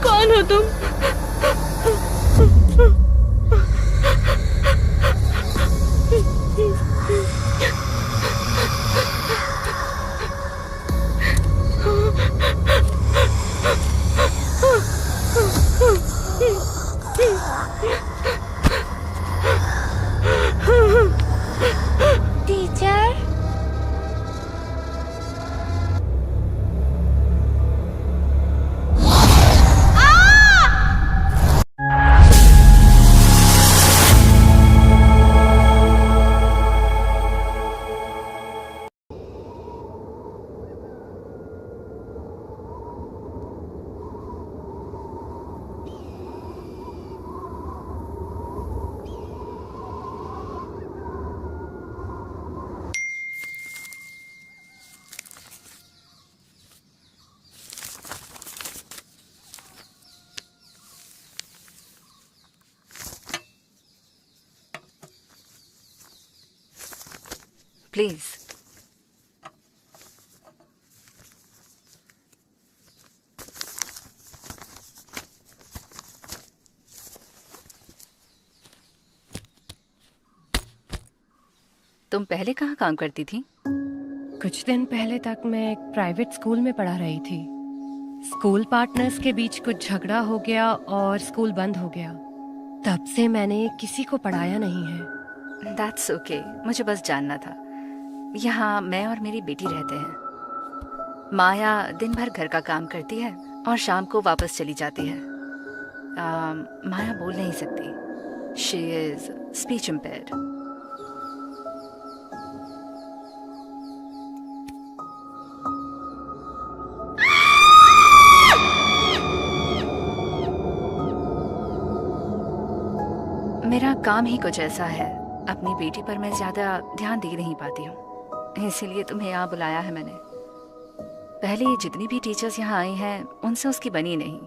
कौन हो तुम? Teacher, please. तुम पहले कहाँ काम करती थी? कुछ दिन पहले तक मैं एक प्राइवेट स्कूल में पढ़ा रही थी। स्कूल पार्टनर्स के बीच कुछ झगड़ा हो गया और स्कूल बंद हो गया। तब से मैंने किसी को पढ़ाया नहीं है। दैट्स ओके, मुझे बस जानना था। यहाँ मैं और मेरी बेटी रहते हैं। माया दिन भर घर का काम करती है और शाम को वापस चली जाती है। माया बोल नहीं सकती। She is speech impaired. मेरा काम ही कुछ ऐसा है। अपनी बेटी पर मैं ज्यादा ध्यान दे नहीं पाती हूँ, इसीलिए तुम्हें यहाँ बुलाया है मैंने। पहले जितनी भी टीचर्स यहाँ आई हैं उनसे उसकी बनी नहीं।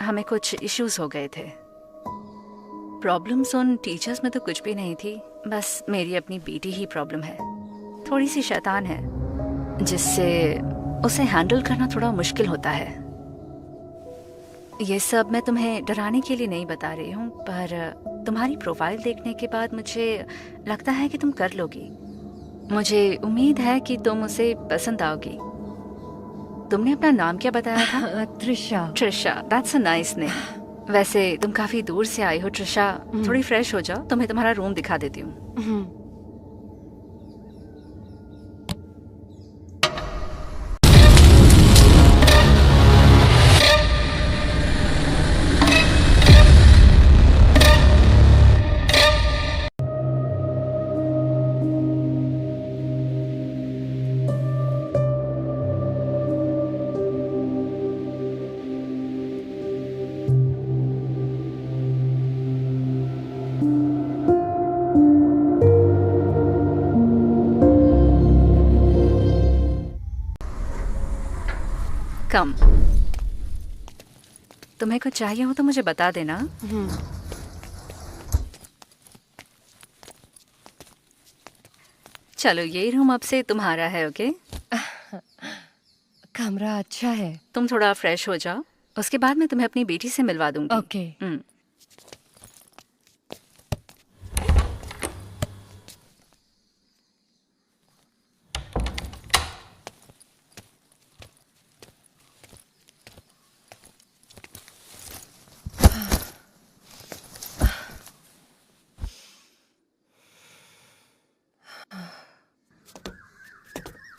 हमें कुछ इश्यूज हो गए थे। प्रॉब्लम्स उन टीचर्स में तो कुछ भी नहीं थी, बस मेरी अपनी बेटी ही प्रॉब्लम है। थोड़ी सी शैतान है, जिससे उसे हैंडल करना थोड़ा मुश्किल होता है। ये सब मैं तुम्हें डराने के लिए नहीं बता रही हूँ, पर तुम्हारी प्रोफाइल देखने के बाद मुझे लगता है कि तुम कर लोगी। मुझे उम्मीद है कि तुम उसे पसंद आओगी। तुमने अपना नाम क्या बताया था? Trisha. Trisha, that's a nice name. वैसे तुम काफी दूर से आई हो ट्रिशा, थोड़ी फ्रेश हो जाओ, तुम्हें तुम्हारा रूम दिखा देती हूँ। कम। तुम्हें कुछ चाहिए हो तो मुझे बता देना। चलो, ये रूम अब से तुम्हारा है, ओके? कमरा अच्छा है। तुम थोड़ा फ्रेश हो जाओ, उसके बाद मैं तुम्हें अपनी बेटी से मिलवा दूंगी। ओके।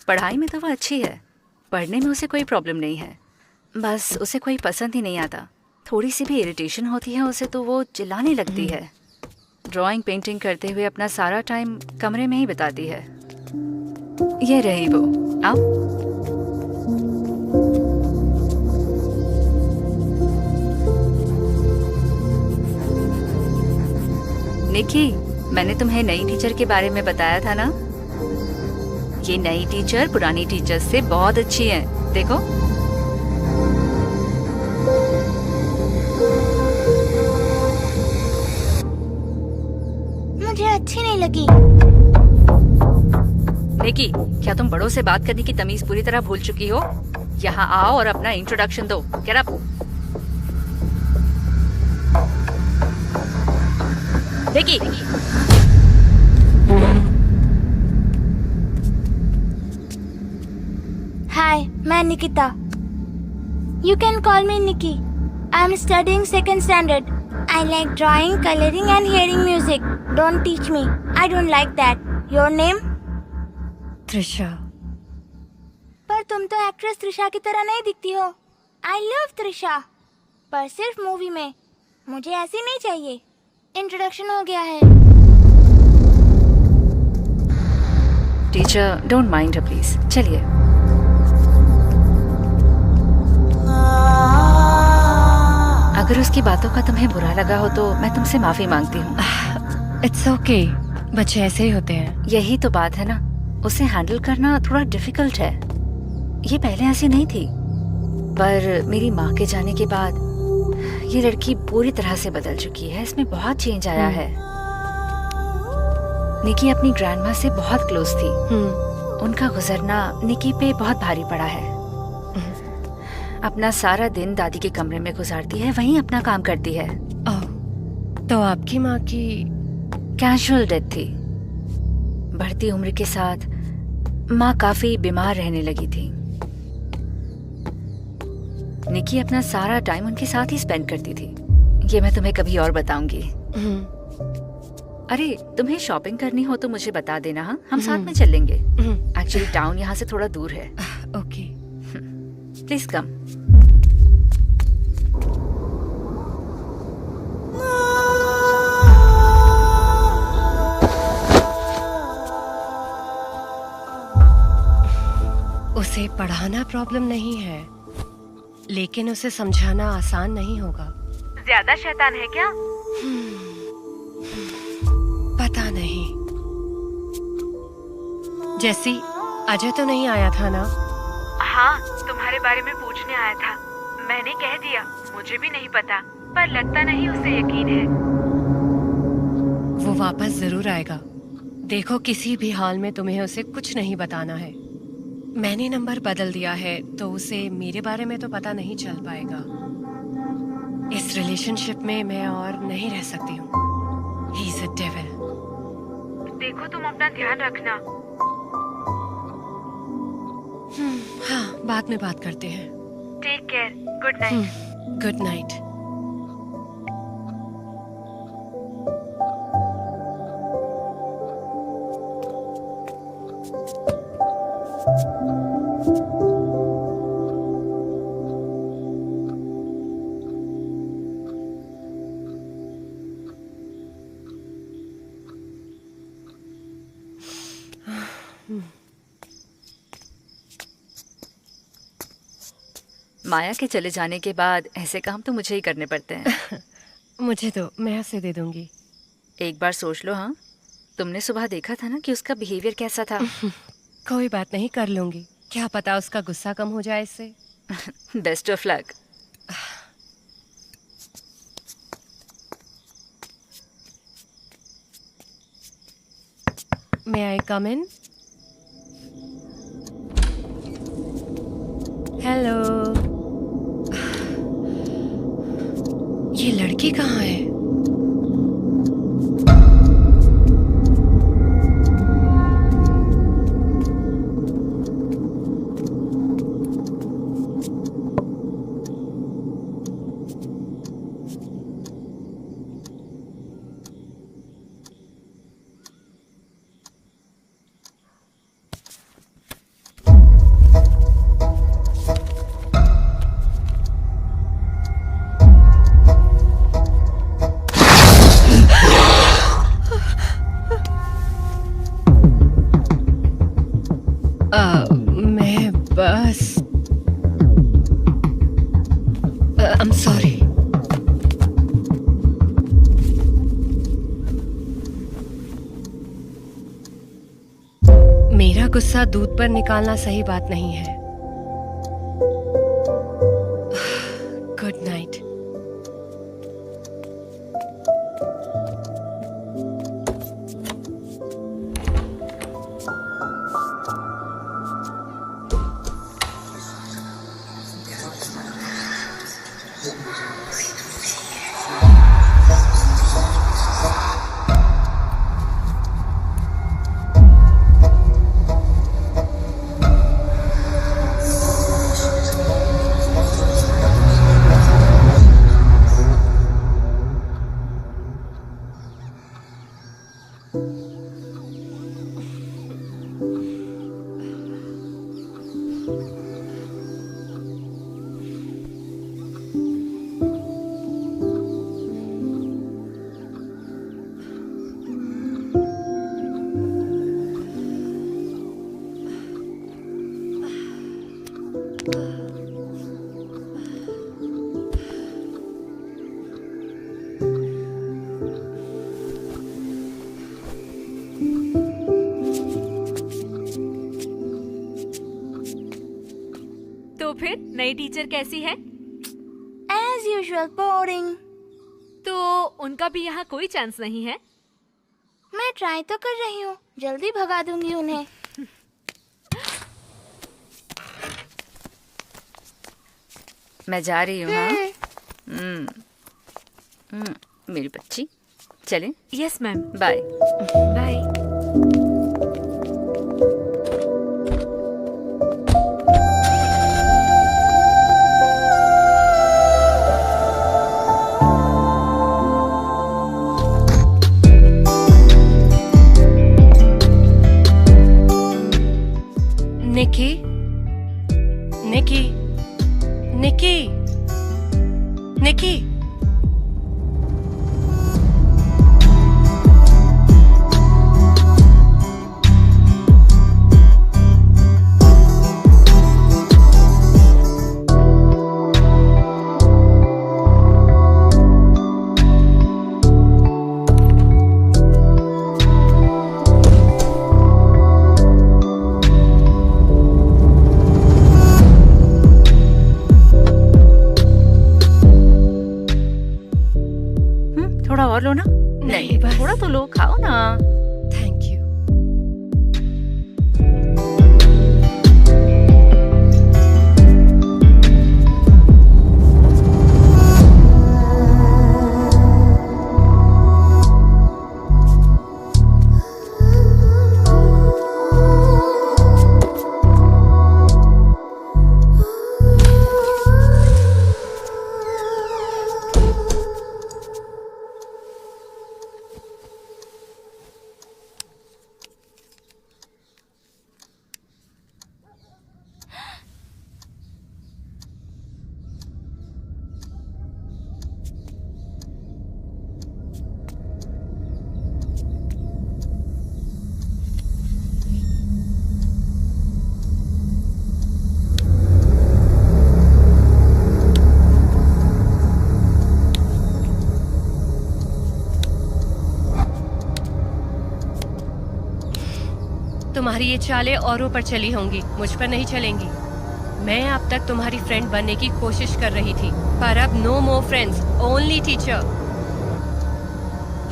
पढ़ाई में तो वो अच्छी है, पढ़ने में उसे कोई प्रॉब्लम नहीं है, बस उसे कोई पसंद ही नहीं आता। थोड़ी सी भी इरिटेशन होती है उसे तो वो चिल्लाने लगती है। ड्राइंग पेंटिंग करते हुए अपना सारा टाइम कमरे में ही बिताती है। ये रही वो। आओ। निकी, मैंने तुम्हें नई टीचर के बारे में बताया था ना? ये नई टीचर पुरानी टीचर से बहुत अच्छी है, देखो। सकी। निकी, क्या तुम बड़ों से बात करने की तमीज पूरी तरह भूल चुकी हो? यहाँ आओ और अपना इंट्रोडक्शन दो। Get up. निकी। हाय, मैं Nikita. You can call me Nikki. I am studying second standard. I like drawing, coloring and hearing music. Don't teach me. I don't like that. Your name? Trisha. पर तुम तो एक्ट्रेस त्रिशा की तरह नहीं दिखती हो। I love त्रिशा, पर सिर्फ मूवी में। मुझे ऐसी नहीं चाहिए। इंट्रोडक्शन हो गया है। Teacher, don't mind her please. चलिए। अगर उसकी बातों का तुम्हें बुरा लगा हो तो मैं तुमसे माफी मांगती हूँ। इट्स ओके, बच्चे ऐसे ही होते हैं। यही तो बात है ना, उसे हैंडल करना थोड़ा डिफिकल्ट है। ये पहले ऐसी नहीं थी, पर मेरी माँ के जाने के बाद ये लड़की पूरी तरह से बदल चुकी है। इसमें बहुत चेंज आया है। निकी अपनी ग्रैंडमा से बहुत क्लोज थी। उनका गुजरना निकी पे बहुत भारी पड़ा है। अपना सारा दिन दादी के कमरे में गुजारती है, वहीं अपना काम करती है। ओह, तो आपकी माँ की कैजुअल डेथ थी। बढ़ती उम्र के साथ माँ काफी बीमार रहने लगी थी। निकी अपना सारा टाइम उनके साथ ही स्पेंड करती थी। ये मैं तुम्हें कभी और बताऊंगी। अरे, तुम्हें शॉपिंग करनी हो तो मुझे बता देना। हाँ, हम साथ में चलेंगे। एक्चुअली टाउन यहाँ से थोड़ा दूर है। Okay, please come. उसे पढ़ाना प्रॉब्लम नहीं है, लेकिन उसे समझाना आसान नहीं होगा। ज्यादा शैतान है क्या? पता नहीं। जैसी अजय तो नहीं आया था ना? हाँ, तुम्हारे बारे में पूछने आया था। मैंने कह दिया मुझे भी नहीं पता, पर लगता नहीं उसे यकीन है। वो वापस जरूर आएगा। देखो, किसी भी हाल में तुम्हें उसे कुछ नहीं बताना है। मैंने नंबर बदल दिया है तो उसे मेरे बारे में तो पता नहीं चल पाएगा। इस रिलेशनशिप में मैं और नहीं रह सकती हूँ। He is a devil. देखो, तुम अपना ध्यान रखना। हाँ, बाद में बात करते हैं। Take care. Good night. Good night. Maya के चले जाने के बाद ऐसे काम तो मुझे ही करने पड़ते हैं। मुझे तो, मैं उसे दे दूंगी। एक बार सोच लो। हाँ, तुमने सुबह देखा था ना कि उसका बिहेवियर कैसा था। कोई बात नहीं, कर लूंगी। क्या पता उसका गुस्सा कम हो जाए इससे। Best of luck. May I come in? Hello. ये लड़की कहाँ है? मैं बस I'm sorry. मेरा गुस्सा दूध पर निकालना सही बात नहीं है। Good night. नई टीचर कैसी है? As usual, boring. तो उनका भी यहाँ कोई चांस नहीं है? मैं ट्राई तो कर रही हूँ, जल्दी भगा दूंगी उन्हें। मैं जा रही हूँ। हाँ मेरी बच्ची, चलें? Yes ma'am. बाय। बाय। निकी, निकी, निकी, निकी। थोड़ा और लो ना। नहीं, बस। थोड़ा तो लो, खाओ ना। Thank you. तुम्हारी ये चालें औरों पर चली होंगी, मुझ पर नहीं चलेंगी। मैं अब तक तुम्हारी फ्रेंड बनने की कोशिश कर रही थी, पर अब no more friends, only teacher.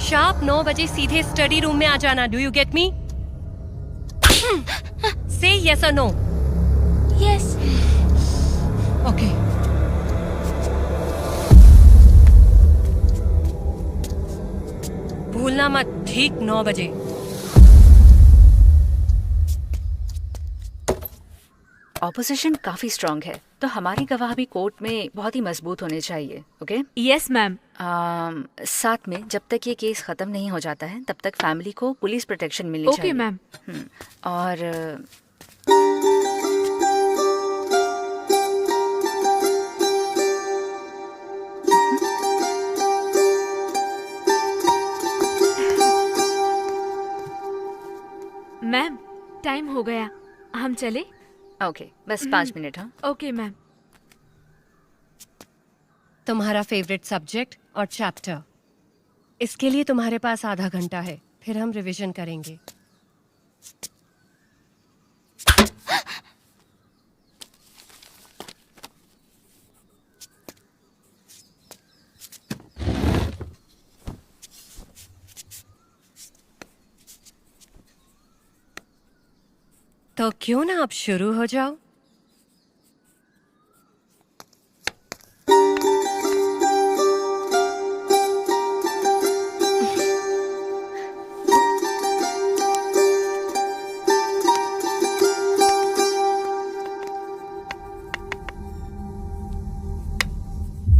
Sharp 9 बजे सीधे स्टडी रूम में आ जाना। Do you get me? से यस और नो? Yes. ओके। भूलना मत, ठीक 9 बजे। ऑपोजिशन काफी स्ट्रांग है, तो हमारी गवाह भी कोर्ट में बहुत ही मजबूत होने चाहिए। ओके? Yes ma'am. साथ में जब तक ये केस खत्म नहीं हो जाता है, तब तक फैमिली को पुलिस प्रोटेक्शन मिलनी ओके चाहिए। मैम। और मैम, टाइम हो गया, हम चले? ओके, बस 5 मिनट। हाँ, ओके मैम। तुम्हारा फेवरेट सब्जेक्ट और चैप्टर, इसके लिए तुम्हारे पास आधा घंटा है, फिर हम रिवीजन करेंगे। तो क्यों ना अब शुरू हो जाओ?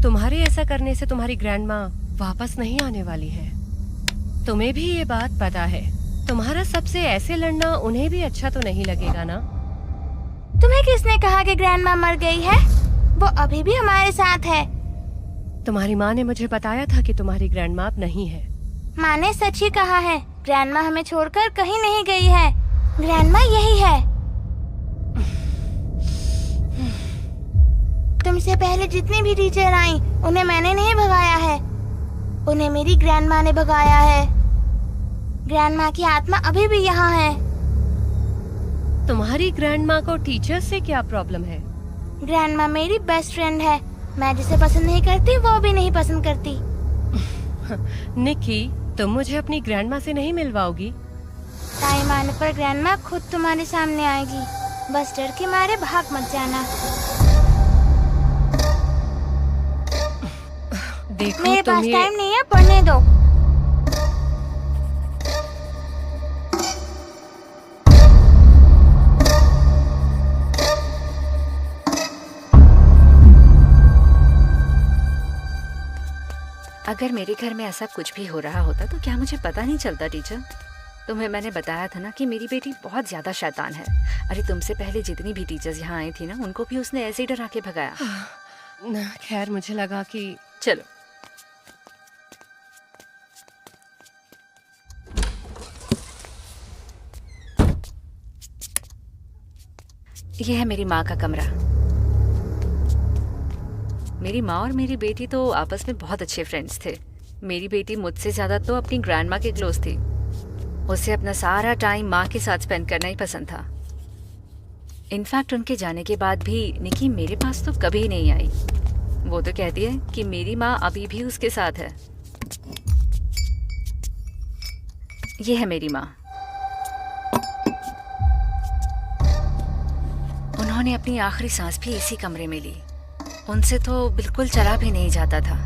तुम्हारे ऐसा करने से तुम्हारी ग्रैंड माँ वापस नहीं आने वाली है। तुम्हें भी ये बात पता है। तुम्हारा सबसे ऐसे लड़ना उन्हें भी अच्छा तो नहीं लगेगा ना? तुम्हें किसने कहा कि ग्रैंडमा मर गई है? वो अभी भी हमारे साथ है। तुम्हारी माँ ने मुझे बताया था कि तुम्हारी ग्रैंड माँ अब नहीं है। माँ ने सच ही कहा है, ग्रैंडमा हमें छोड़कर कहीं नहीं गई है। ग्रैंडमा यही है। तुमसे पहले जितनी भी टीचर आई, उन्हें मैंने नहीं भगाया है, उन्हें मेरी ग्रैंडमा ने भगाया है। ग्रैंडमा की आत्मा अभी भी यहाँ है। तुम्हारी ग्रैंड माँ को टीचर से क्या प्रॉब्लम है? ग्रैंडमा मेरी बेस्ट फ्रेंड है। मैं जिसे पसंद नहीं करती वो भी नहीं पसंद करती। निकी, तुम मुझे अपनी ग्रैंडमा से नहीं मिलवाओगी? टाइम आने पर ग्रैंडमा खुद तुम्हारे सामने आएगी। बस डर के मारे भाग मत जाना। देखो मेरे तुम पास ये टाइम नहीं है, पढ़ने दो। अगर मेरे घर में ऐसा कुछ भी हो रहा होता तो क्या मुझे पता नहीं चलता टीचर? तुम्हें मैंने बताया था ना कि मेरी बेटी बहुत ज्यादा शैतान है। अरे तुमसे पहले जितनी भी टीचर्स यहाँ आई थी ना, उनको भी उसने ऐसे ही डरा के भगाया। ना, खैर मुझे लगा कि चलो ये है मेरी माँ का कमरा। मेरी माँ और मेरी बेटी तो आपस में बहुत अच्छे फ्रेंड्स थे। मेरी बेटी मुझसे ज्यादा तो अपनी ग्रैंडमा के क्लोज थी। उसे अपना सारा टाइम माँ के साथ स्पेंड करना ही पसंद था। इनफैक्ट उनके जाने के बाद भी निकी मेरे पास तो कभी नहीं आई। वो तो कहती है कि मेरी माँ अभी भी उसके साथ है। ये है मेरी माँ। उन्होंने अपनी आखिरी सांस भी इसी कमरे में ली। उनसे तो बिल्कुल चला भी नहीं जाता था।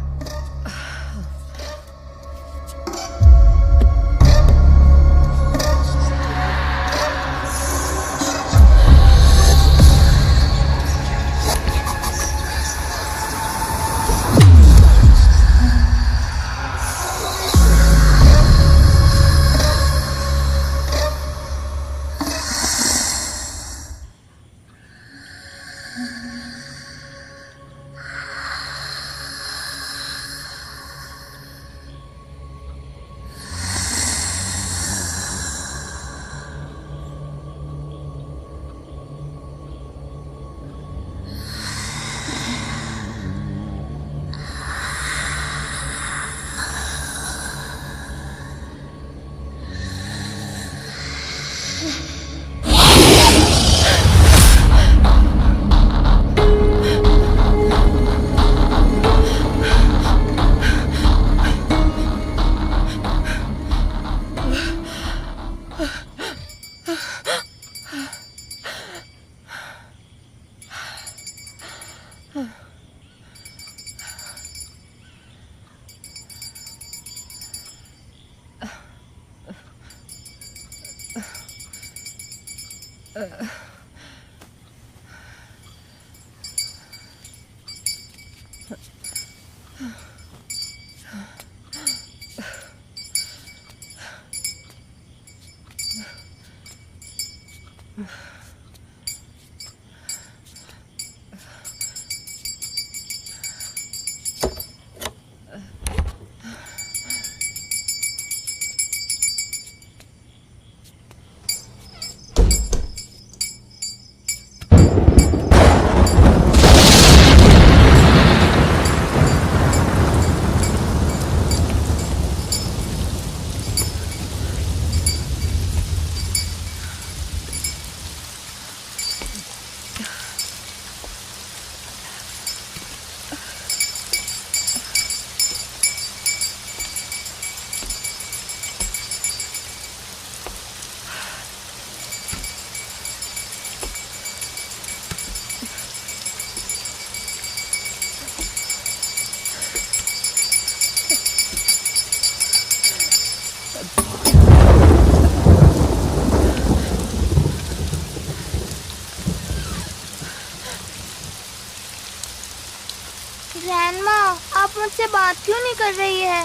ग्रैंडमा, आप मुझसे बात क्यों नहीं कर रही है?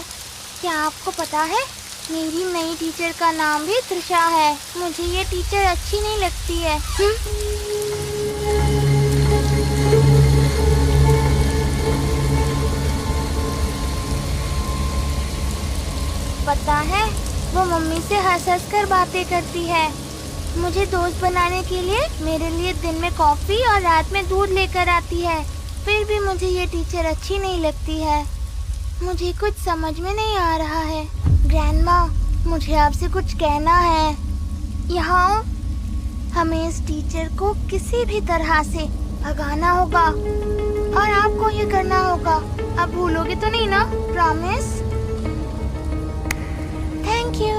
क्या आपको पता है मेरी नई टीचर का नाम भी त्रिशा है। मुझे ये टीचर अच्छी नहीं लगती है। पता है वो मम्मी से हंस हंस कर बातें करती है। मुझे दोस्त बनाने के लिए मेरे लिए दिन में कॉफी और रात में दूध लेकर आती है। फिर भी मुझे ये टीचर अच्छी नहीं लगती है। मुझे कुछ समझ में नहीं आ रहा है। ग्रैंडमा, मुझे आपसे कुछ कहना है। यहाँ हमें इस टीचर को किसी भी तरह से भगाना होगा और आपको ये करना होगा। आप भूलोगे तो नहीं ना? प्रॉमिस? Thank you.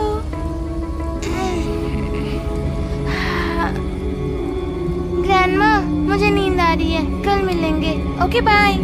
ग्रैंडमा, मुझे नींद आ रही है, कल मिलेंगे। Okay bye.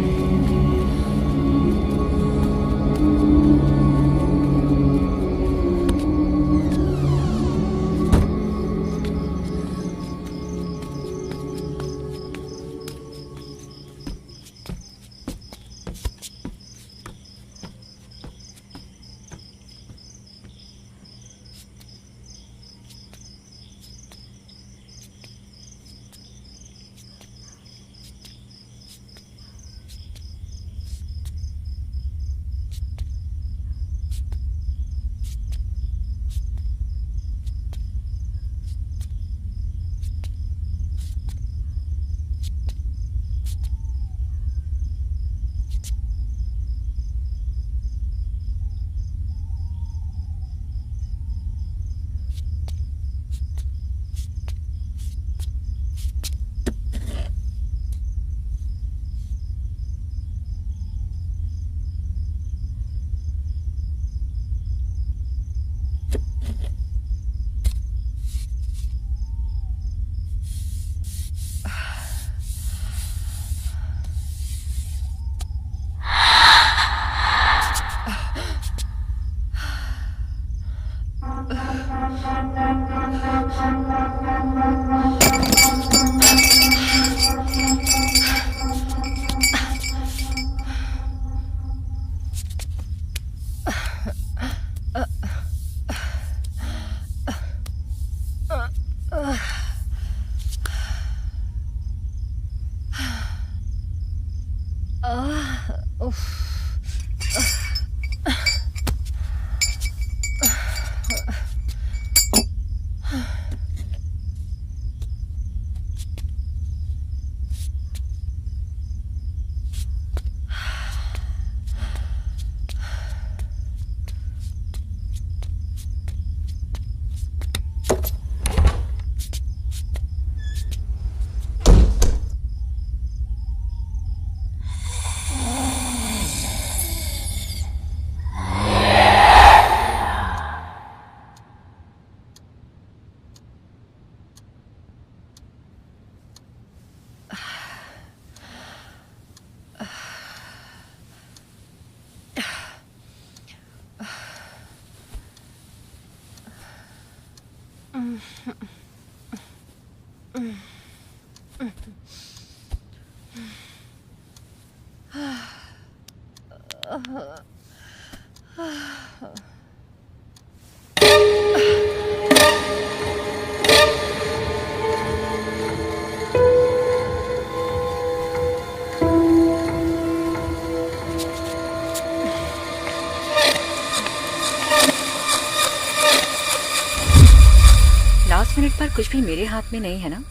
लास्ट मिनट पर कुछ भी मेरे हाथ में नहीं है ना,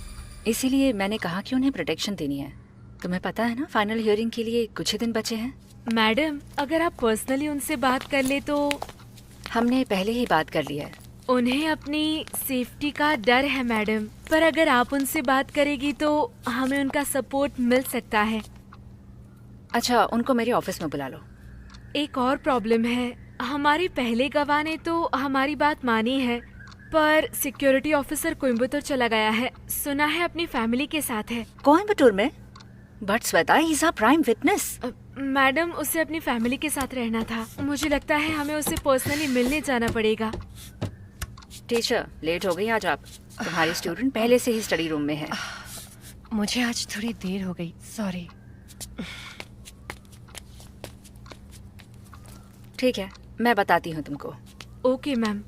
इसीलिए मैंने कहा कि उन्हें प्रोटेक्शन देनी है। तुम्हें पता है ना, फाइनल हियरिंग के लिए कुछ ही दिन बचे हैं। मैडम, अगर आप पर्सनली उनसे बात कर ले तो। हमने पहले ही बात कर ली है। उन्हें अपनी सेफ्टी का डर है मैडम, पर अगर आप उनसे बात करेगी तो हमें उनका सपोर्ट मिल सकता है। अच्छा, उनको मेरे ऑफिस में बुला लो। एक और प्रॉब्लम है, हमारे पहले गवाह ने तो हमारी बात मानी है, पर सिक्योरिटी ऑफिसर कोयम्बटूर चला गया है। सुना है अपनी फैमिली के साथ है। कोयम्बटूर में? But Shweta, he is a prime witness. Madam, उसे अपनी फैमिली के साथ रहना था। मुझे लगता है हमें उसे पर्सनली मिलने जाना पड़ेगा। टीचर, लेट हो गई आज आप। तुम्हारी स्टूडेंट पहले से ही स्टडी रूम में है। मुझे आज थोड़ी देर हो गई, सॉरी। ठीक है, मैं बताती हूँ तुमको। Okay ma'am.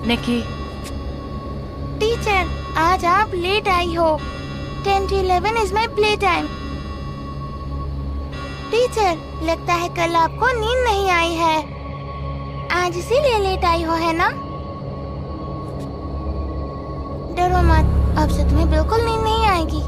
निकी, टीचर, आज आप लेट आई हो। 10 to 11 is my play time. Teacher, लगता है कल आपको नींद नहीं आई है, आज इसीलिए लेट आई हो, है ना? डरो मत, अब से तुम्हें बिल्कुल नींद नहीं आएगी।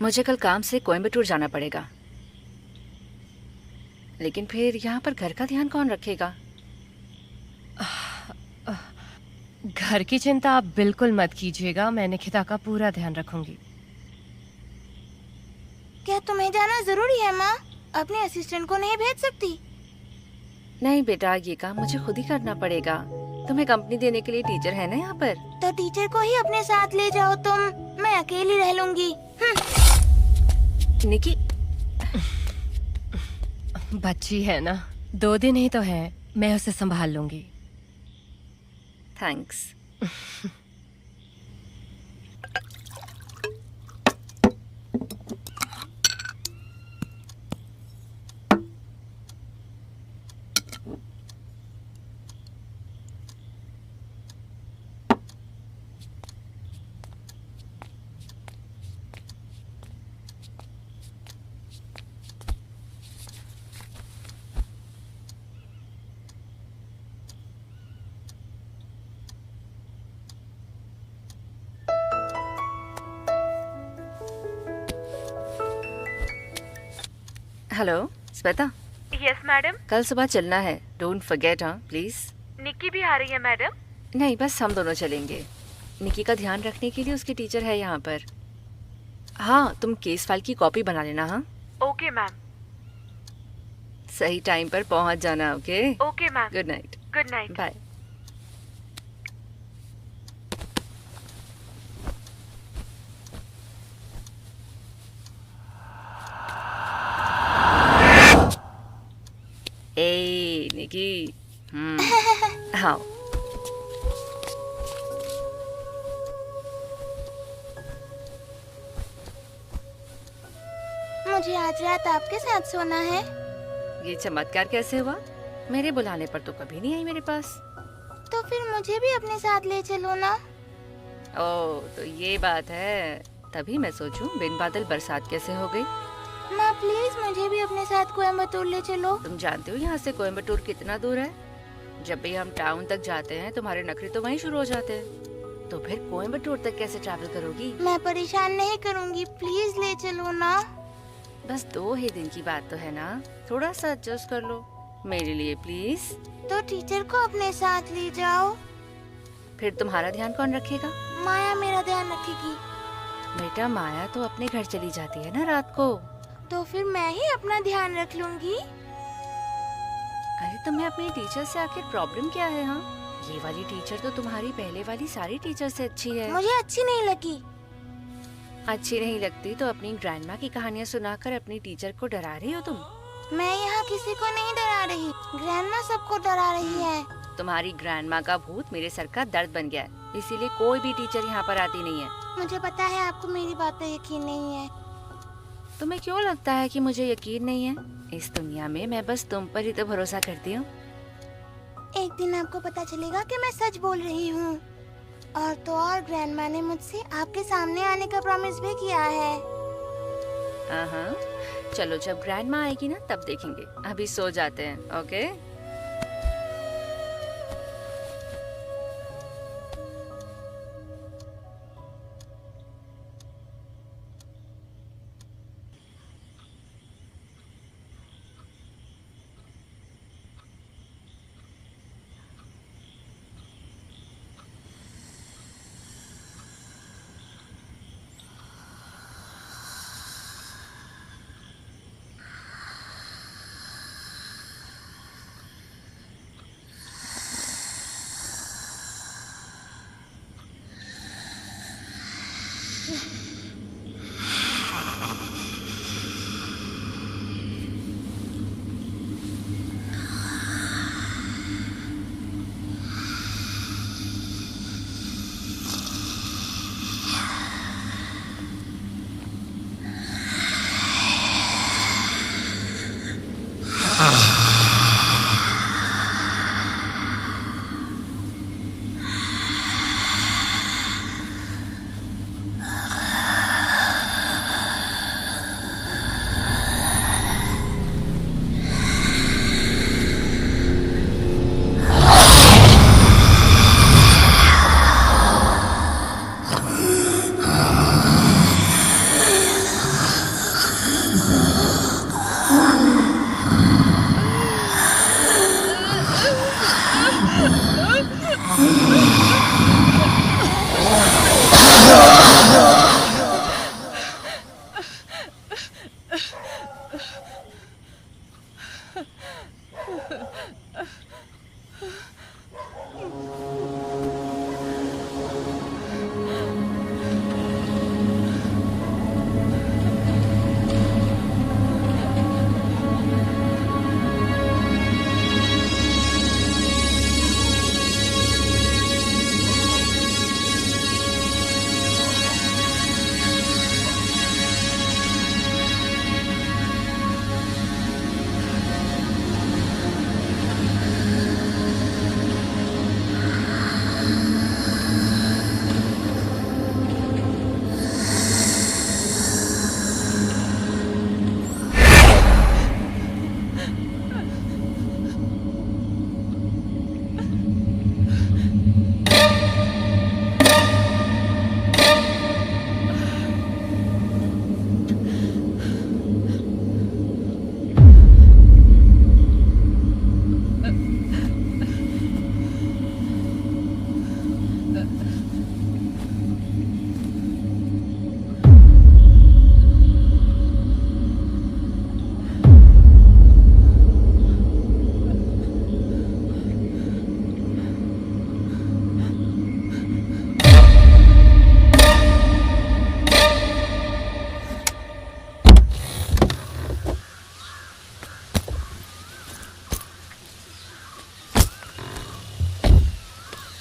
मुझे कल काम से कोयम्बटूर जाना पड़ेगा, लेकिन फिर यहाँ पर घर का ध्यान कौन रखेगा? घर की चिंता आप बिल्कुल मत कीजिएगा, मैं निकिता का पूरा ध्यान रखूंगी। क्या तुम्हें जाना जरूरी है माँ? अपने असिस्टेंट को नहीं भेज सकती? नहीं बेटा, ये काम मुझे खुद ही करना पड़ेगा। तुम्हें कंपनी देने के लिए टीचर है ना यहाँ पर। तो टीचर को ही अपने साथ ले जाओ तुम, मैं अकेली रह लूंगी। निकी, बच्ची है ना, 2 दिन ही तो है, मैं उसे संभाल लूंगी। Thanks. Hello Shweta. Yes madam. कल सुबह चलना है, डोंट फॉरगेट। हाँ प्लीज। निक्की भी आ रही है मैडम? नहीं, बस हम दोनों चलेंगे। निकी का ध्यान रखने के लिए उसकी टीचर है यहाँ पर। हाँ, तुम केस फाइल की कॉपी बना लेना। हाँ ओके मैम। सही टाइम पर पहुंच जाना। Okay, okay ma'am, good night, good night. Bye. ए निकी, हाँ। मुझे आज रात आपके साथ सोना है। ये चमत्कार कैसे हुआ? मेरे बुलाने पर तो कभी नहीं आई मेरे पास। तो फिर मुझे भी अपने साथ ले चलो ना। ओह, तो ये बात है। तभी मैं सोचूं बिन बादल बरसात कैसे हो गई। माँ प्लीज मुझे भी अपने साथ कोयम्बतूर ले चलो। तुम जानते हो यहाँ से कोयम्बटूर कितना दूर है? जब भी हम टाउन तक जाते हैं तुम्हारे नखरे तो वहीं शुरू हो जाते हैं। तो फिर कोयम्बटूर तक कैसे ट्रैवल करोगी? मैं परेशान नहीं करूँगी, प्लीज ले चलो ना। बस 2 ही दिन की बात तो है ना, थोड़ा सा एडजस्ट कर लो मेरे लिए प्लीज। तो टीचर को अपने साथ ले जाओ। फिर तुम्हारा ध्यान कौन रखेगा? माया मेरा ध्यान रखेगी। बेटा, माया तो अपने घर चली जाती है ना रात को। तो फिर मैं ही अपना ध्यान रख लूंगी। अरे तुम्हें अपनी टीचर से आखिर प्रॉब्लम क्या है? हाँ, ये वाली टीचर तो तुम्हारी पहले वाली सारी टीचर से अच्छी है। मुझे अच्छी नहीं लगी। अच्छी नहीं लगती तो अपनी ग्रैंडमा की कहानियाँ सुनाकर अपनी टीचर को डरा रही हो तुम। मैं यहाँ किसी को नहीं डरा रही, ग्रैंडमा सबको डरा रही है। तुम्हारी ग्रैंडमा का भूत मेरे सर का दर्द बन गया है, इसीलिए कोई भी टीचर यहाँ पर आती नहीं है। मुझे पता है आपको मेरी बात पे यकीन नहीं है। तुम्हें क्यों लगता है कि मुझे यकीन नहीं है? इस दुनिया में मैं बस तुम पर ही तो भरोसा करती हूँ। एक दिन आपको पता चलेगा कि मैं सच बोल रही हूँ। और तो और ग्रैंडमा ने मुझसे आपके सामने आने का प्रॉमिस भी किया है। हाँ, चलो जब ग्रैंडमा आएगी ना तब देखेंगे। अभी सो जाते हैं। ओके।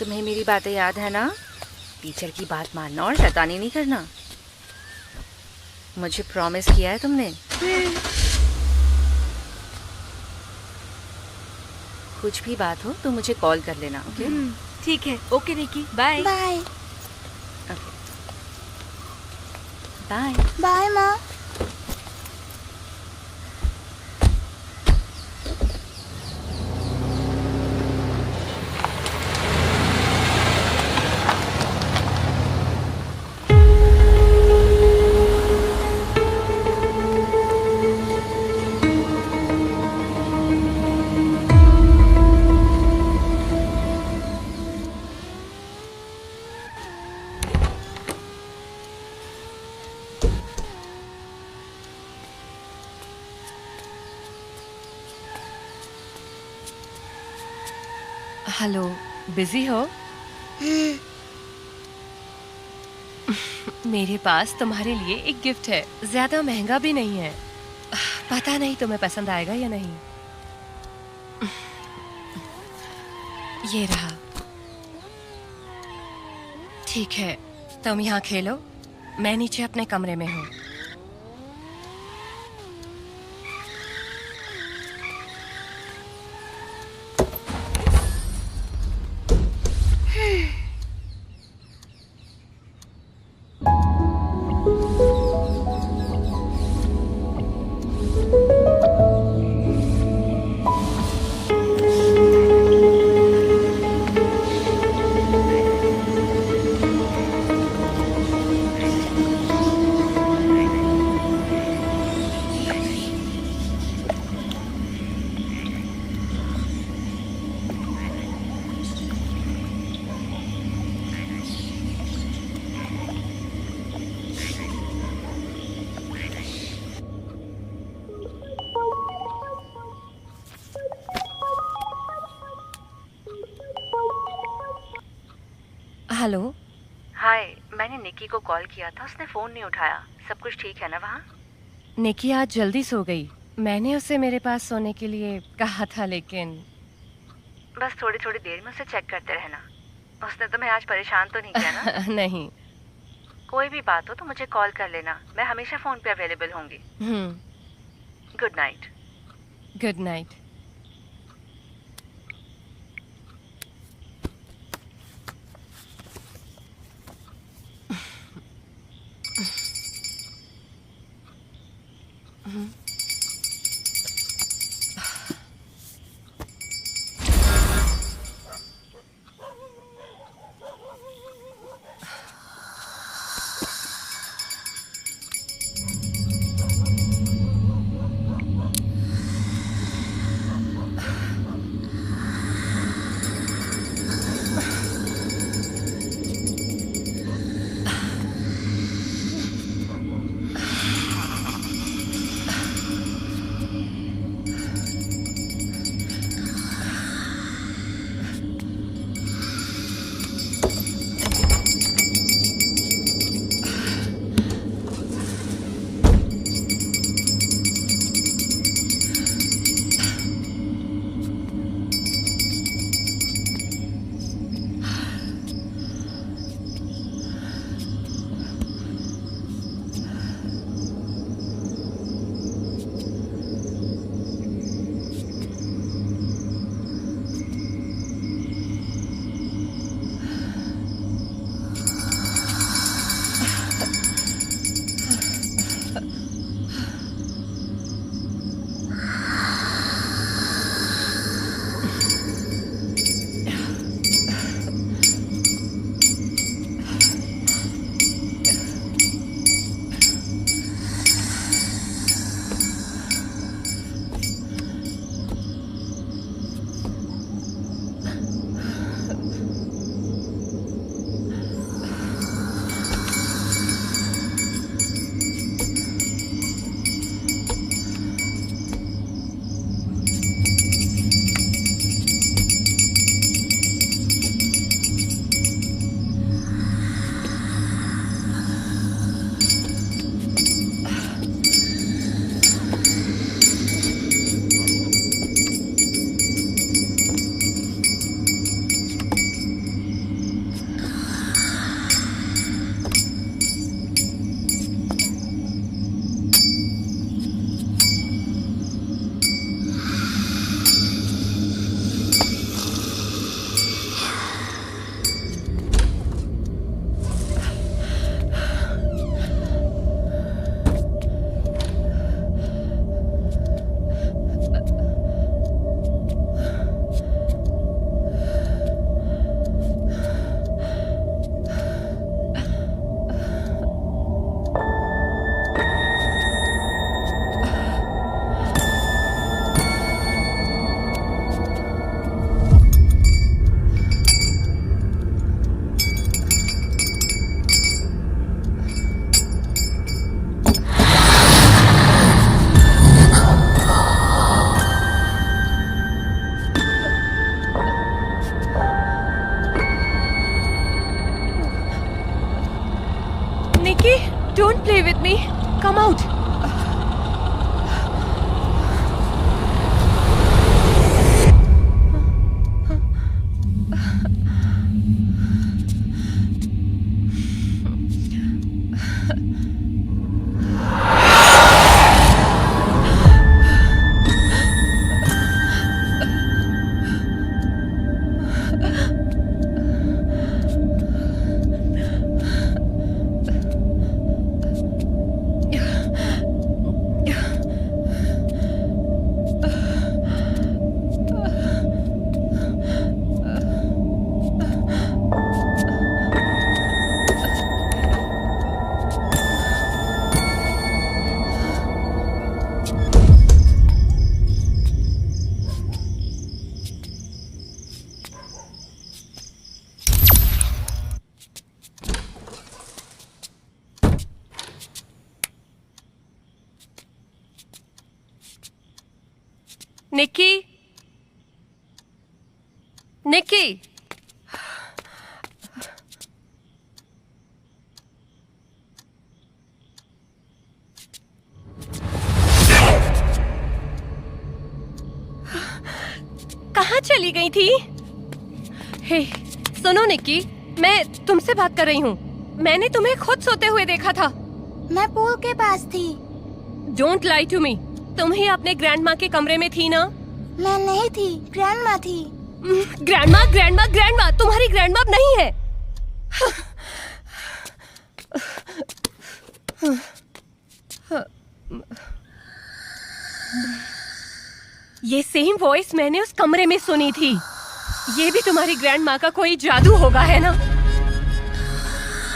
तुम्हें मेरी बातें याद है ना? टीचर की बात मानना और शैतानी नहीं करना। मुझे प्रॉमिस किया है तुमने। कुछ भी बात हो तो मुझे कॉल कर लेना, ओके? ठीक है। ओके निकी, बाय। बाय। बाय। बाय माँ। हेलो, बिजी हो? मेरे पास तुम्हारे लिए एक गिफ्ट है। ज्यादा महंगा भी नहीं है। पता नहीं तुम्हें पसंद आएगा या नहीं। ये रहा। ठीक है, तुम यहाँ खेलो, मैं नीचे अपने कमरे में हूँ। हेलो। हाय, मैंने निकी को कॉल किया था, उसने फ़ोन नहीं उठाया। सब कुछ ठीक है ना वहाँ? निकी आज जल्दी सो गई। मैंने उसे मेरे पास सोने के लिए कहा था, लेकिन बस थोड़ी थोड़ी देर में उसे चेक करते रहना। उसने तुम्हें आज परेशान तो नहीं किया ना? नहीं। कोई भी बात हो तो मुझे कॉल कर लेना, मैं हमेशा फ़ोन पे अवेलेबल होंगी। Good night. Good night. Nikki, don't play with me, come out. Nikki, Nikki, कहाँ चली गई थी? हे, सुनो निकी, मैं तुमसे बात कर रही हूँ। मैंने तुम्हें खुद सोते हुए देखा था। मैं पूल के पास थी। Don't lie to me. तुम ही अपने ग्रैंडमा के कमरे में थी ना? मैं नहीं थी, ग्रैंडमा थी। ग्रैंडमा, ग्रैंडमा, ग्रैंडमा, तुम्हारी ग्रैंडमा अब नहीं है। ये सेम वॉइस मैंने उस कमरे में सुनी थी। ये भी तुम्हारी ग्रैंडमा का कोई जादू होगा, है ना?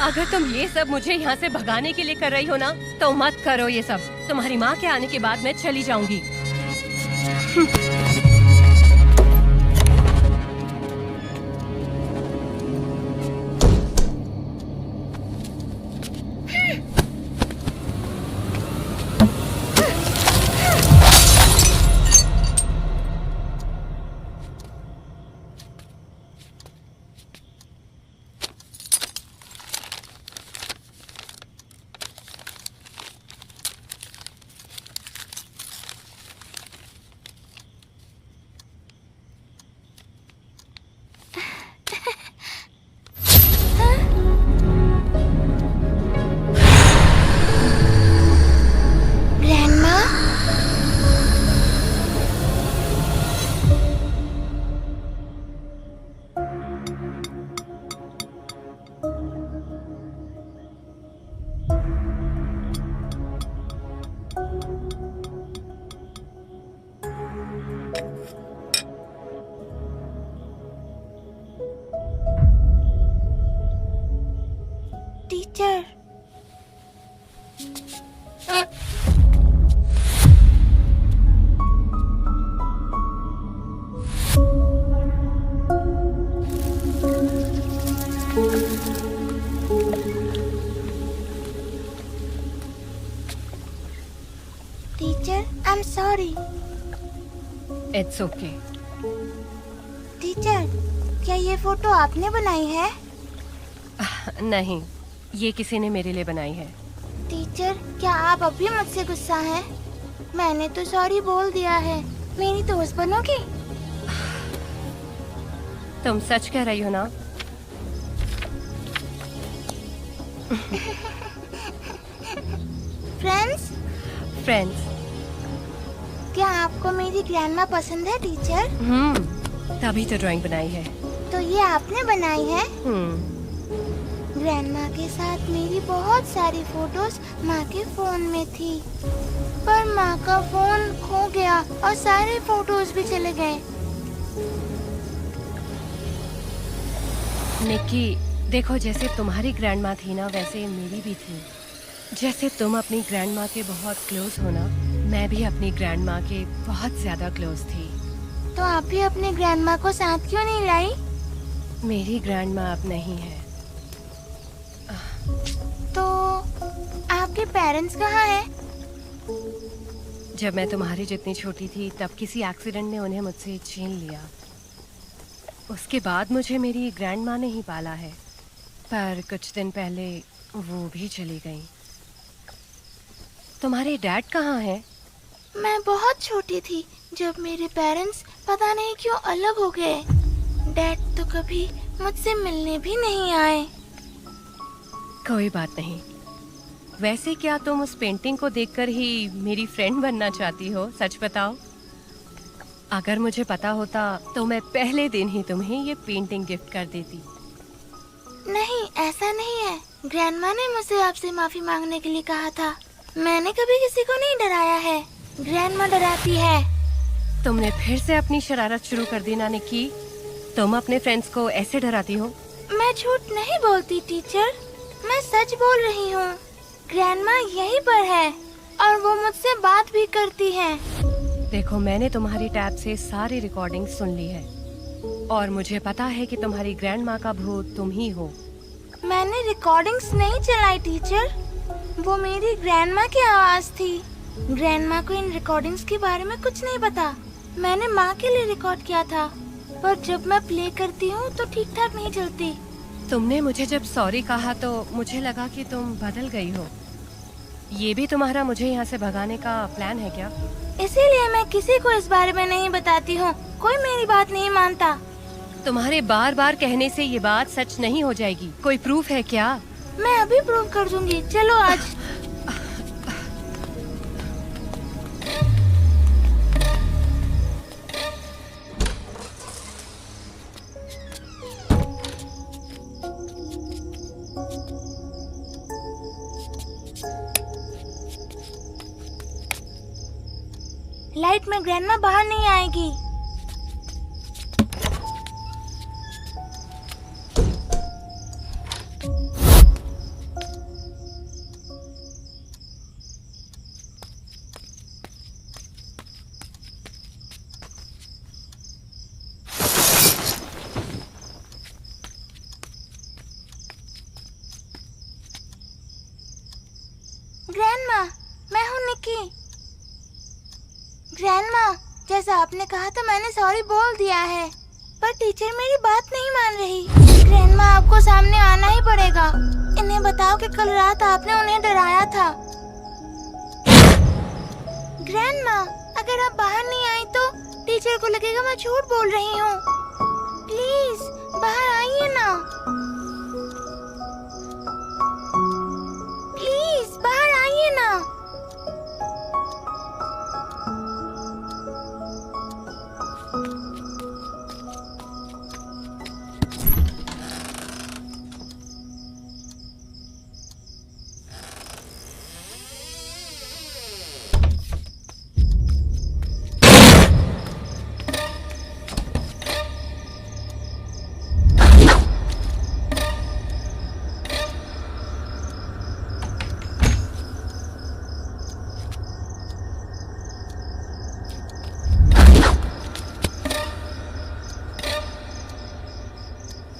अगर तुम ये सब मुझे यहाँ से भगाने के लिए कर रही हो ना, तो मत करो ये सब। तुम्हारी माँ के आने के बाद मैं चली जाऊंगी। Teacher, teacher, I am sorry. It's okay. Teacher, क्या ये फोटो आपने बनाई है? नहीं, ये किसी ने मेरे लिए बनाई है। टीचर, क्या आप अब भी मुझसे गुस्सा हैं? मैंने तो सॉरी बोल दिया है। मेरी दोस्त बनोगी? तुम सच कह रही हो ना? Friends, friends. क्या आपको मेरी ग्रैंडमा पसंद है टीचर? तभी तो ड्राइंग बनाई है। तो ये आपने बनाई है? ग्रैंडमा के साथ मेरी बहुत सारी फोटोज माँ के फोन में थी, पर माँ का फोन खो गया और सारे फोटोज भी चले गए। निकी, देखो, जैसे तुम्हारी ग्रैंडमा थी ना, वैसे मेरी भी थी। जैसे तुम अपनी ग्रैंडमा के बहुत क्लोज हो ना, मैं भी अपनी ग्रैंडमा के बहुत ज्यादा क्लोज थी। तो आप भी अपने ग्रैंडमा को साथ क्यों नहीं लाई? मेरी ग्रैंडमा अब नहीं है। तो आपके पेरेंट्स कहाँ हैं? जब मैं तुम्हारी जितनी छोटी थी, तब किसी एक्सीडेंट ने उन्हें मुझसे छीन लिया। उसके बाद मुझे मेरी ग्रैंडमा ने ही पाला है। पर कुछ दिन पहले वो भी चली गई। तुम्हारे डैड कहाँ हैं? मैं बहुत छोटी थी जब मेरे पेरेंट्स पता नहीं क्यों अलग हो गए। डैड तो कभी मुझसे मिलने भी नहीं आए। कोई बात नहीं। वैसे क्या तुम उस पेंटिंग को देखकर ही मेरी फ्रेंड बनना चाहती हो? सच बताओ। अगर मुझे पता होता तो मैं पहले दिन ही तुम्हें ये पेंटिंग गिफ्ट कर देती। नहीं, ऐसा नहीं है। ग्रैंडमा ने मुझसे आपसे माफी मांगने के लिए कहा था। मैंने कभी किसी को नहीं डराया है। ग्रैंडमा डराती है। तुमने फिर से अपनी शरारत शुरू कर दी ना निक्की। तुम अपने फ्रेंड्स को ऐसे डराती हो? मैं झूठ नहीं बोलती टीचर, मैं सच बोल रही हूँ। ग्रैंडमा यहीं पर है और वो मुझसे बात भी करती है। देखो, मैंने तुम्हारी टैब से सारी रिकॉर्डिंग सुन ली है और मुझे पता है कि तुम्हारी ग्रैंडमा का भूत तुम ही हो। मैंने रिकॉर्डिंग्स नहीं चलाई टीचर, वो मेरी ग्रैंडमा की आवाज थी। ग्रैंडमा को इन रिकॉर्डिंग्स के बारे में कुछ नहीं पता। मैंने माँ के लिए रिकॉर्ड किया था, पर जब मैं प्ले करती हूँ तो ठीक ठाक नहीं चलती। तुमने मुझे जब सॉरी कहा तो मुझे लगा कि तुम बदल गई हो। ये भी तुम्हारा मुझे यहाँ से भगाने का प्लान है क्या? इसीलिए मैं किसी को इस बारे में नहीं बताती हूँ। कोई मेरी बात नहीं मानता। तुम्हारे बार बार कहने से ये बात सच नहीं हो जाएगी। कोई प्रूफ है क्या? मैं अभी प्रूव कर दूंगी। चलो आज। लाइट में ग्रैंडमा बाहर नहीं आएगी। ग्रैंडमा, मैं हूँ निक्की। ग्रैंडमा, जैसा आपने कहा था मैंने सॉरी बोल दिया है, पर टीचर मेरी बात नहीं मान रही। ग्रैंडमा, आपको सामने आना ही पड़ेगा। इन्हें बताओ कि कल रात आपने उन्हें डराया था। ग्रैंडमा, अगर आप बाहर नहीं आई तो टीचर को लगेगा मैं झूठ बोल रही हूँ। प्लीज बाहर आइए ना। प्लीज बाहर आइए ना।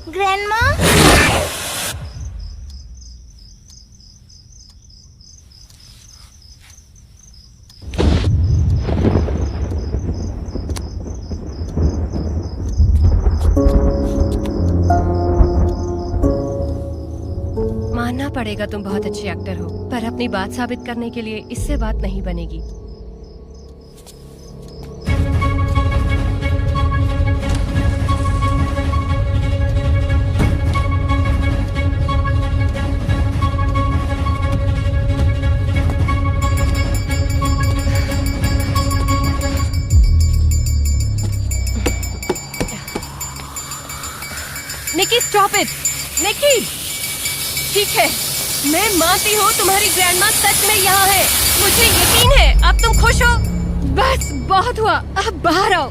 ग्रैंडमा, मानना पड़ेगा तुम बहुत अच्छी एक्टर हो, पर अपनी बात साबित करने के लिए इससे बात नहीं बनेगी। निकी, स्टॉप इट। निकी, ठीक है, मैं मानती हूँ तुम्हारी ग्रैंडमा सच में यहाँ है। मुझे यकीन है अब तुम खुश हो। बस बहुत हुआ, अब बाहर आओ।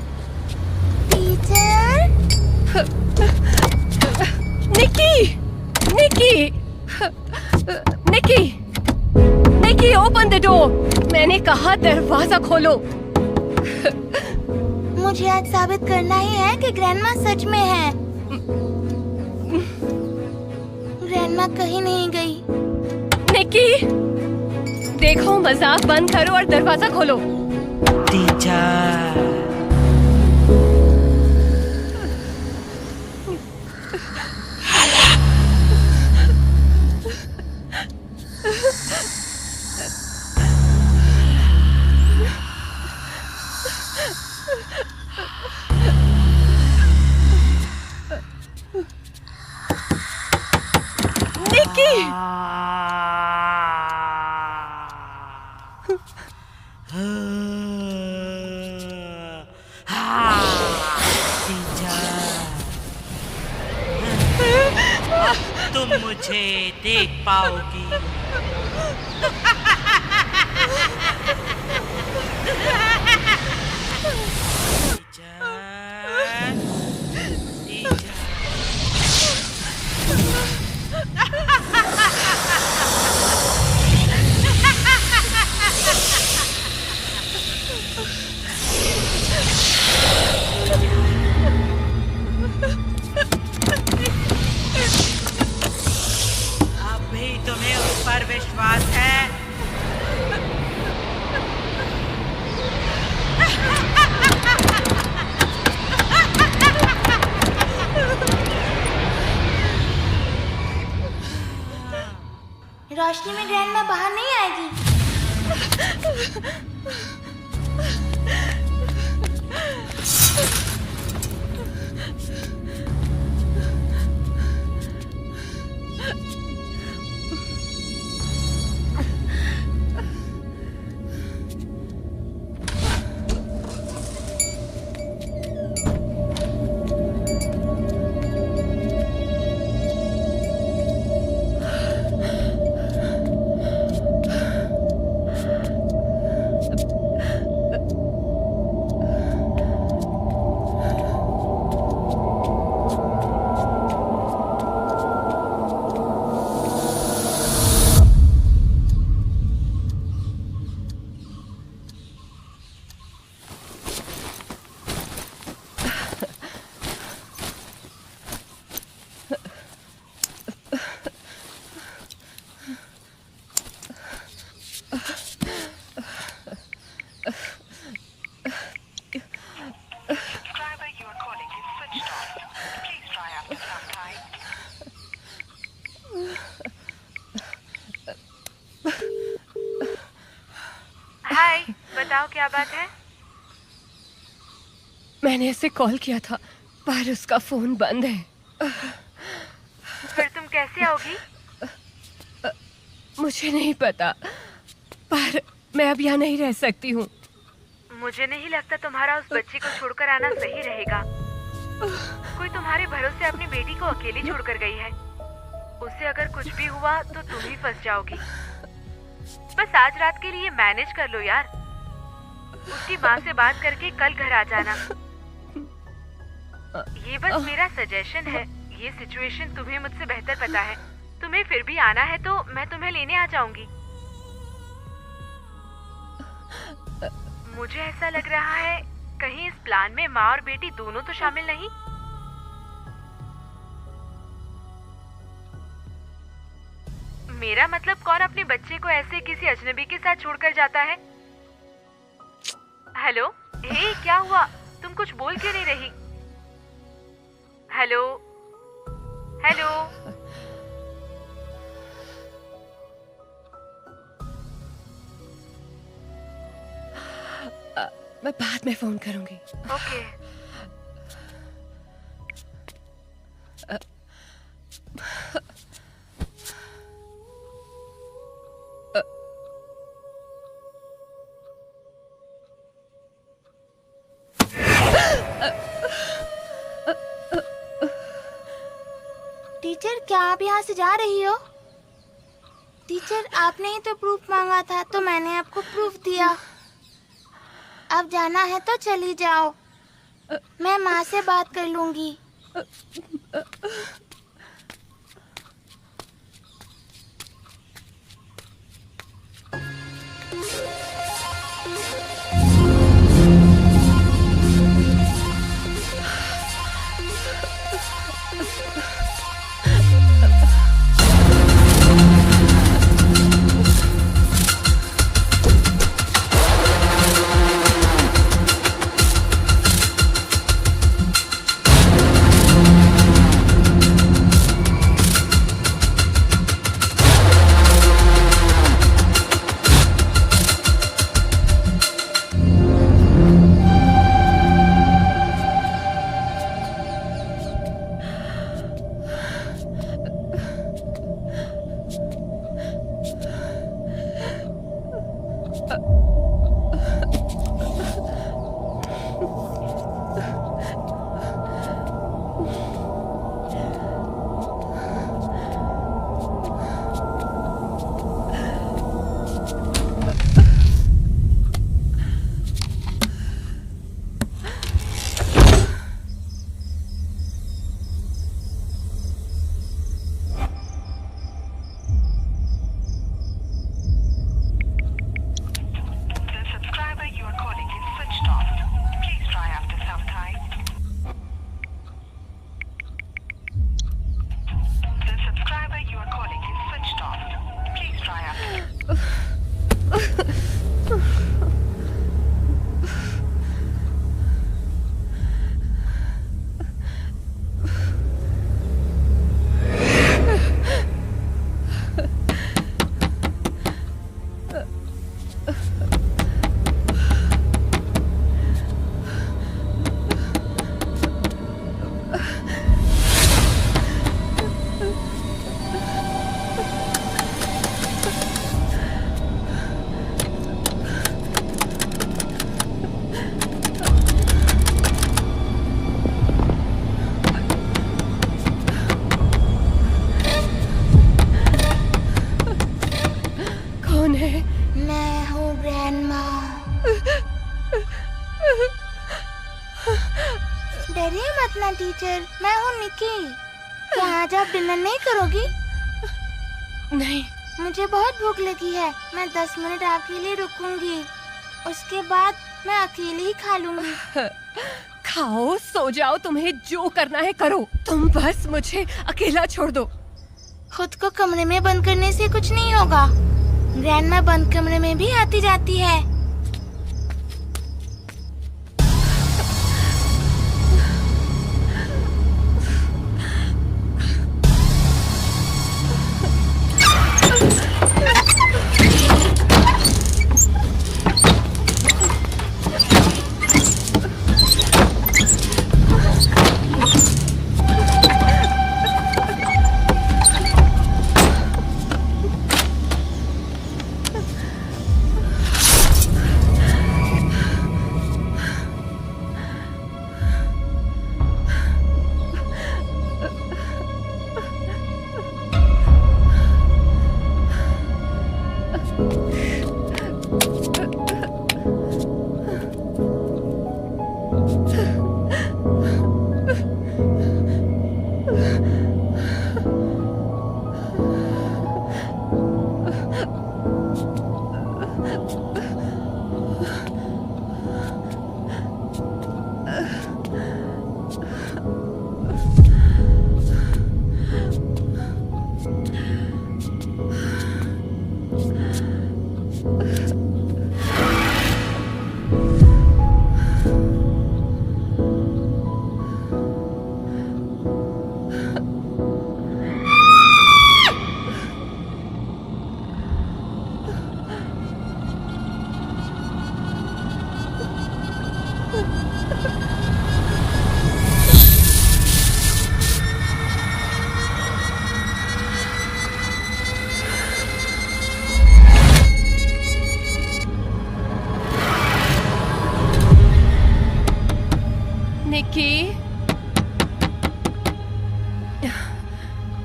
Teacher. Nikki, Nikki, Nikki, Nikki, open the door. मैंने कहा दरवाजा खोलो। मुझे आज साबित करना ही है कि ग्रैंडमा सच में है। ग्रैंडमा कहीं नहीं गई। निकी, देखो, मजाक बंद करो और दरवाजा खोलो। टीचर, अब तुम मुझे देख पाओगी। अभी तुम्हें उस पर विश्वास है? रोशनी में ग्रैंडमा बाहर नहीं आएगी। हाय, बताओ क्या बात है? मैंने इसे कॉल किया था पर उसका फोन बंद है। फिर तुम कैसे आओगी? मुझे नहीं पता पर मैं अब यहाँ नहीं रह सकती हूँ। मुझे नहीं लगता तुम्हारा उस बच्ची को छोड़कर आना सही रहेगा। कोई तुम्हारे भरोसे अपनी बेटी को अकेली छोड़कर गई है। उसे अगर कुछ भी हुआ तो तुम ही फंस जाओगी। बस आज रात के लिए मैनेज कर लो यार। उसकी माँ से बात करके कल घर आ जाना। ये बस मेरा सजेशन है। ये सिचुएशन तुम्हें मुझसे बेहतर पता है। तुम्हें फिर भी आना है तो मैं तुम्हें लेने आ जाऊंगी। मुझे ऐसा लग रहा है कहीं इस प्लान में माँ और बेटी दोनों तो शामिल नहीं। मेरा मतलब कौन अपने बच्चे को ऐसे किसी अजनबी के साथ छोड़कर जाता है? हेलो, हे क्या हुआ? तुम कुछ बोल क्यों नहीं रही? Hello hello. मैं बाद में फोन करूंगी। ओके। टीचर, क्या आप यहाँ से जा रही हो? टीचर, आपने ही तो प्रूफ मांगा था तो मैंने आपको प्रूफ दिया। अब जाना है तो चली जाओ। मैं माँ से बात कर लूंगी। है? मैं हूँ ग्रैंडमा। डरिए मत ना टीचर, मैं हूँ निकी। क्या आज आप डिनर नहीं करोगी? नहीं। मुझे बहुत भूख लगी है। मैं 10 मिनट आपके लिए रुकूंगी, उसके बाद मैं अकेले ही खा लूंगी। खाओ, सो जाओ, तुम्हें जो करना है करो, तुम बस मुझे अकेला छोड़ दो। खुद को कमरे में बंद करने से कुछ नहीं होगा। ग्रैंडमा बंद कमरे में भी आती जाती है।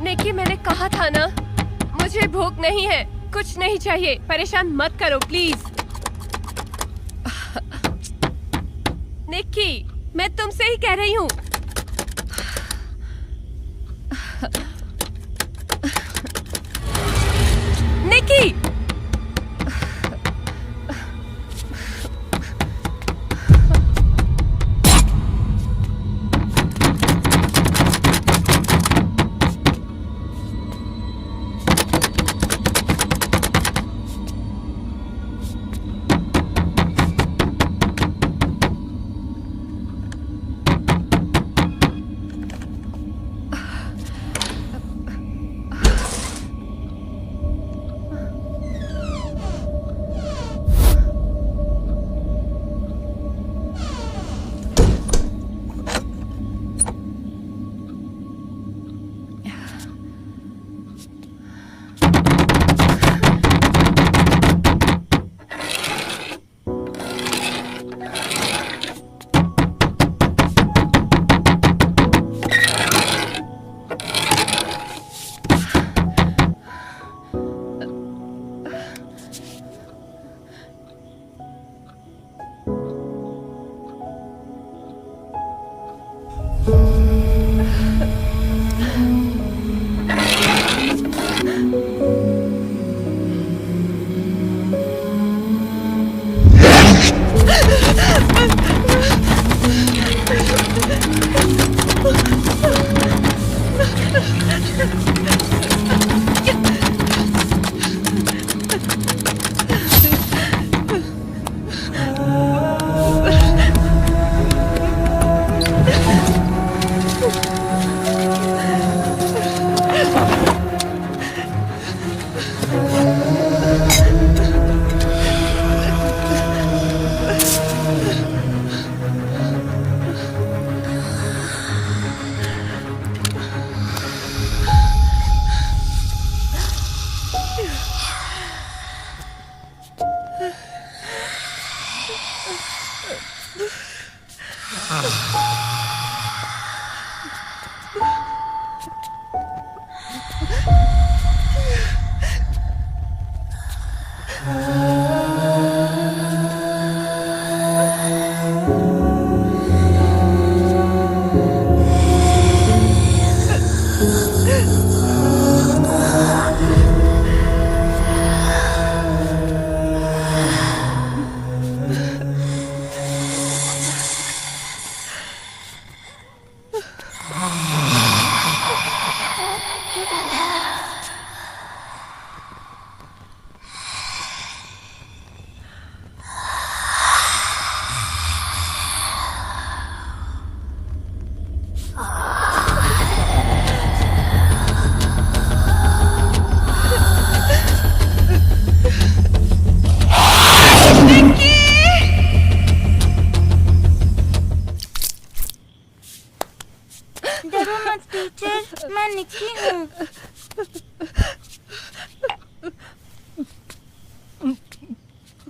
निकी, मैंने कहा था ना, मुझे भूख नहीं है, कुछ नहीं चाहिए, परेशान मत करो प्लीज। निकी, मैं तुमसे ही कह रही हूँ। निकी,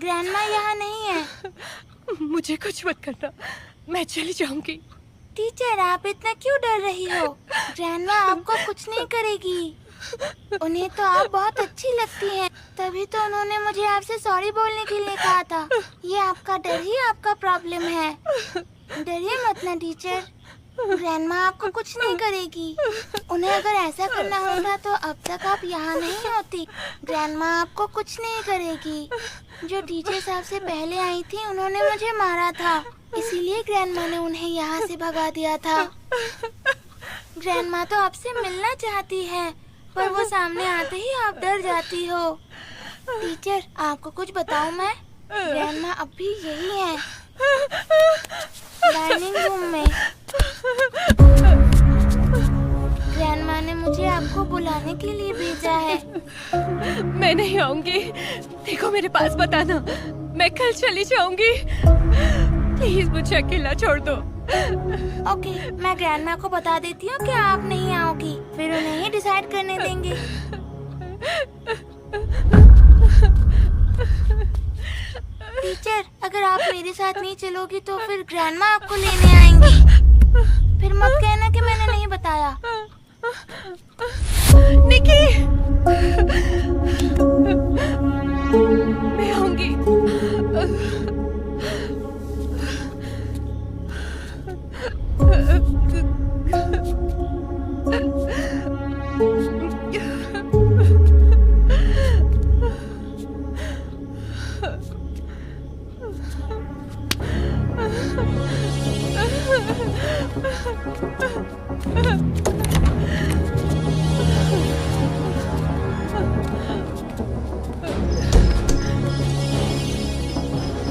ग्रैंडमा यहाँ नहीं है। मुझे कुछ मत करना, मैं चली जाऊंगी। टीचर, आप इतना क्यों डर रही हो? ग्रैंडमा आपको कुछ नहीं करेगी। उन्हें तो आप बहुत अच्छी लगती हैं, तभी तो उन्होंने मुझे आपसे सॉरी बोलने के लिए कहा था। ये आपका डर ही आपका प्रॉब्लम है। डरिए मत ना टीचर, ग्रैंडमा आपको कुछ नहीं करेगी। उन्हें अगर ऐसा करना होता तो अब तक आप यहाँ नहीं होती। ग्रैंडमा आपको कुछ नहीं करेगी। जो टीचर साहब से पहले आई थी उन्होंने मुझे मारा था, इसीलिए ग्रैंडमा ने उन्हें यहाँ से भगा दिया था। ग्रैंडमा तो आपसे मिलना चाहती है, पर वो सामने आते ही आप डर जाती हो। टीचर, आपको कुछ बताऊं मैं? ग्रैंडमा अब भी यही है, डाइनिंग रूम में। ग्रैंडमा ने मुझे आपको बुलाने के लिए भेजा है। मैं नहीं आऊंगी, देखो मेरे पास बताना, मैं कल चली जाऊंगी। प्लीज मुझे अकेला छोड़ दो। ओके, मैं ग्रैंडमा को बता देती हूँ कि आप नहीं आओगी, फिर उन्हें ही डिसाइड करने देंगे। टीचर, अगर आप मेरे साथ नहीं चलोगी तो फिर ग्रैंडमा आपको लेने आएंगी। फिर मत कहना कि मैंने नहीं बताया। निकी, मैं आऊंगी।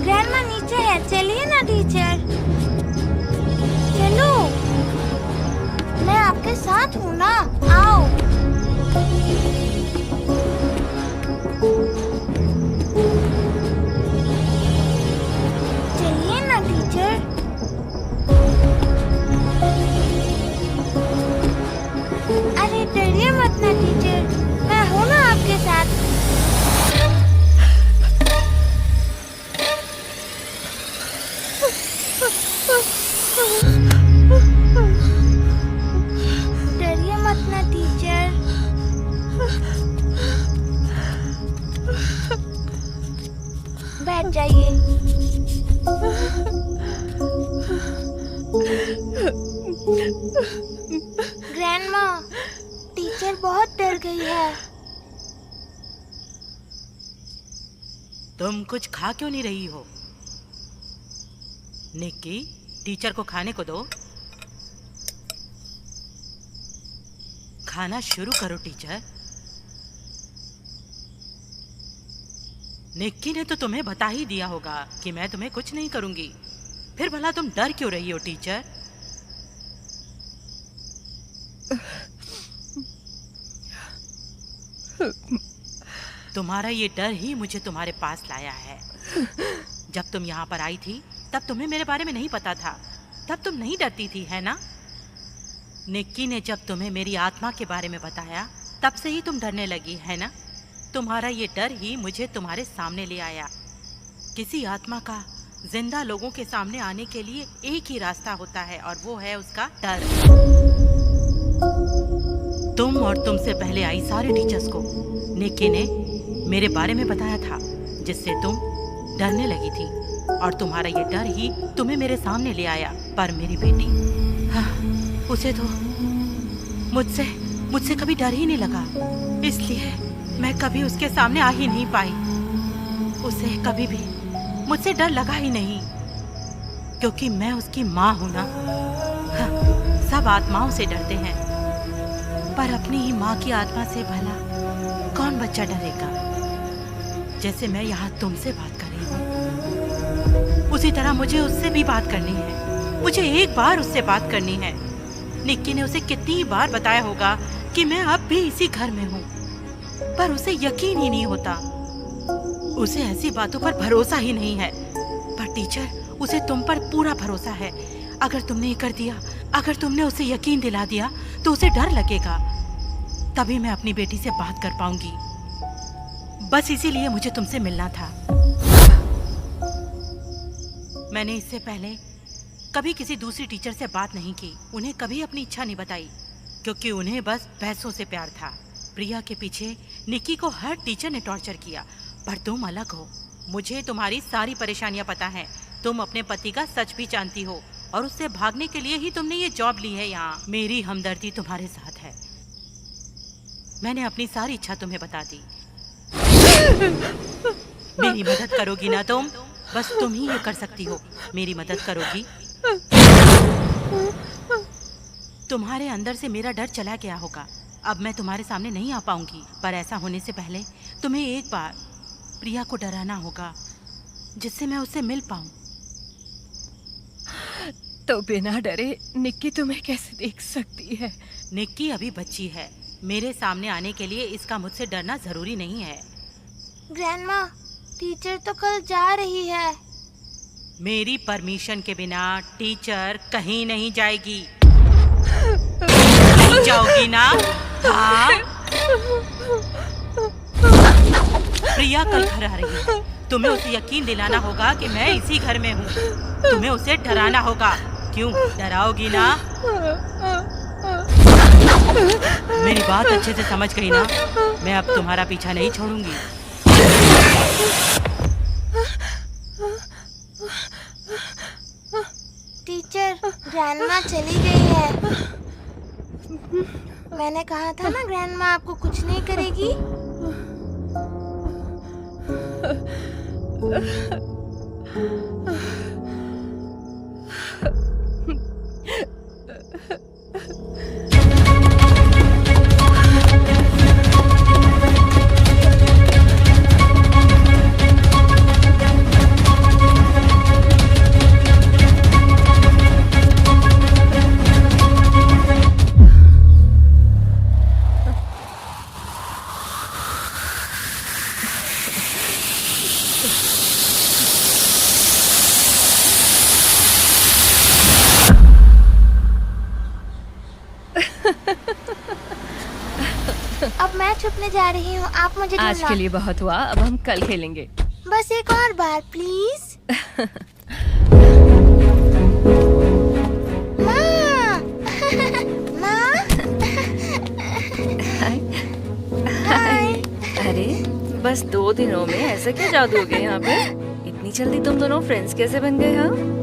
ग्रैंडमा नीचे है, चलिए ना टीचर। चलो, मैं आपके साथ हूँ ना, आओ। चलिए ना टीचर। अरे डरिए मत ना टीचर, मैं हूँ ना आपके साथ। डरिए मत ना टीचर। बैठ जाइए। ग्रैंडमा, टीचर बहुत डर गई है। तुम कुछ खा क्यों नहीं रही हो? निक्की, टीचर को खाने को दो। खाना शुरू करो टीचर। निक्की ने तो तुम्हें बता ही दिया होगा कि मैं तुम्हें कुछ नहीं करूंगी, फिर भला तुम डर क्यों रही हो टीचर? तुम्हारा ये डर ही मुझे तुम्हारे पास लाया है। जब तुम यहाँ पर आई थी तब तुम्हें मेरे बारे में नहीं पता था, तब तुम नहीं डरती थी, है ना? निक्की ने जब तुम्हें मेरी आत्मा के बारे में बताया तब से ही तुम डरने लगी, है ना? तुम्हारा ये डर ही मुझे तुम्हारे सामने ले आया। किसी आत्मा का जिंदा लोगों के सामने आने के लिए एक ही रास्ता होता है और वो है उसका डर। तुम और तुमसे पहले आई सारे टीचर्स को निक्की ने मेरे बारे में बताया था, जिससे तुम डरने लगी थी और तुम्हारा ये डर ही तुम्हें मेरे सामने ले आया। पर मेरी बेटी, हाँ, उसे तो मुझसे कभी डर ही नहीं लगा, इसलिए मैं कभी उसके सामने आ ही नहीं पाई। उसे कभी भी मुझसे डर लगा ही नहीं, क्योंकि मैं उसकी माँ हूं ना। हाँ, सब आत्माओं से डरते हैं, पर अपनी ही माँ की आत्मा से भला कौन बच्चा डरेगा? जैसे मैं यहाँ तुमसे बात कर रही हूँ, उसी तरह मुझे उससे भी बात करनी है। मुझे एक बार उससे बात करनी है। निक्की ने उसे कितनी बार बताया होगा कि मैं अब भी इसी घर में हूँ, पर उसे यकीन ही नहीं होता। उसे ऐसी बातों पर भरोसा ही नहीं है। पर टीचर, उसे तुम पर पूरा भरोसा है। अगर तुमने ये कर दिया, अगर तुमने उसे यकीन दिला दिया, तो उसे डर लगेगा, तभी मैं अपनी बेटी से बात कर पाऊंगी। बस इसीलिए मुझे तुमसे मिलना था। मैंने इससे पहले कभी किसी दूसरी टीचर से बात नहीं की, उन्हें कभी अपनी इच्छा नहीं बताई, क्योंकि उन्हें बस पैसों से प्यार था। प्रिया के पीछे निक्की को हर टीचर ने टॉर्चर किया, पर तुम अलग हो। मुझे तुम्हारी सारी परेशानियां पता हैं। तुम अपने पति का सच भी जानती हो और उससे भागने के लिए ही तुमने ये जॉब ली है यहाँ। मेरी हमदर्दी तुम्हारे साथ है। मैंने अपनी सारी इच्छा तुम्हें बता दी। मेरी मदद करोगी ना तुम? बस तुम ही ये कर सकती हो। मेरी मदद करोगी? तुम्हारे अंदर से मेरा डर चला गया होगा। अब मैं तुम्हारे सामने नहीं आ पाऊंगी, पर ऐसा होने से पहले तुम्हें एक बार प्रिया को डराना होगा, जिससे मैं उससे मिल पाऊं। तो बिना डरे निक्की तुम्हें कैसे देख सकती है? निक्की अभी बच्ची है। मेरे सामने आने के लिए इसका मुझसे डरना जरूरी नहीं है। ग्रैंडमा, टीचर तो कल जा रही है। मेरी परमिशन के बिना टीचर कहीं नहीं जाएगी। नहीं जाओगी ना? हाँ? प्रिया कल घर आ रही है। तुम्हें उसे यकीन दिलाना होगा कि मैं इसी घर में हूँ। तुम्हें उसे डराना होगा। क्यों डराओगी ना? मेरी बात अच्छे से समझ गई ना? मैं अब तुम्हारा पीछा नहीं छोड़ूंगी। टीचर, ग्रैंडमा चली गई है। मैंने कहा था ना ग्रैंडमा आपको कुछ नहीं करेगी। अब मैं छुपने जा रही हूँ, आप मुझे आज ढूंढना। के लिए बहुत हुआ, अब हम कल खेलेंगे। बस एक और बार प्लीज। माँ, माँ। हाय। अरे बस 2 दिनों में ऐसा क्या जादू हो गया यहाँ पे? इतनी जल्दी तुम दोनों फ्रेंड्स कैसे बन गए? हाँ,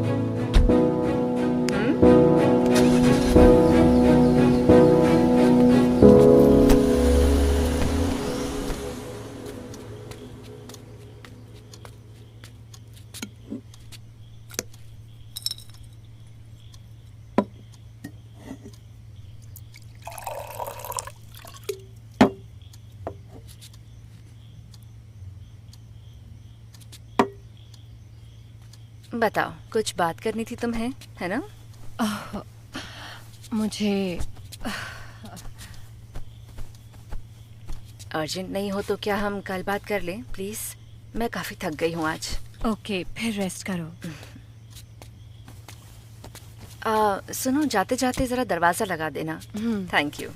बताओ, कुछ बात करनी थी तुम्हें, है ना? मुझे अर्जेंट नहीं हो तो क्या हम कल बात कर लें प्लीज? मैं काफी थक गई हूँ आज। ओके, फिर रेस्ट करो। सुनो, जाते जाते जरा दरवाजा लगा देना। Thank you.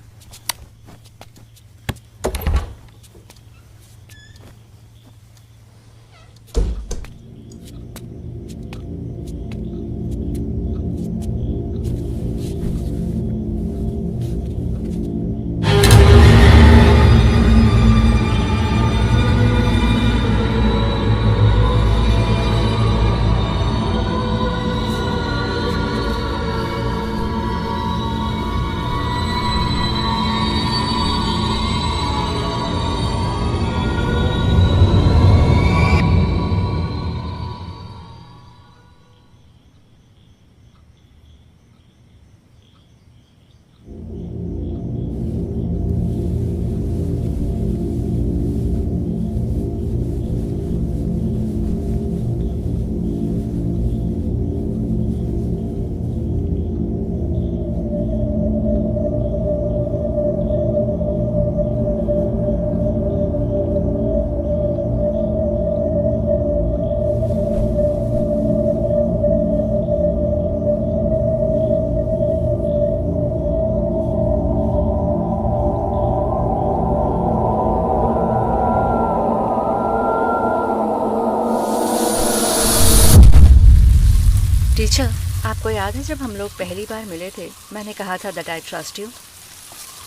टीचर, आपको याद है जब हम लोग पहली बार मिले थे मैंने कहा था दैट आई ट्रस्ट यू?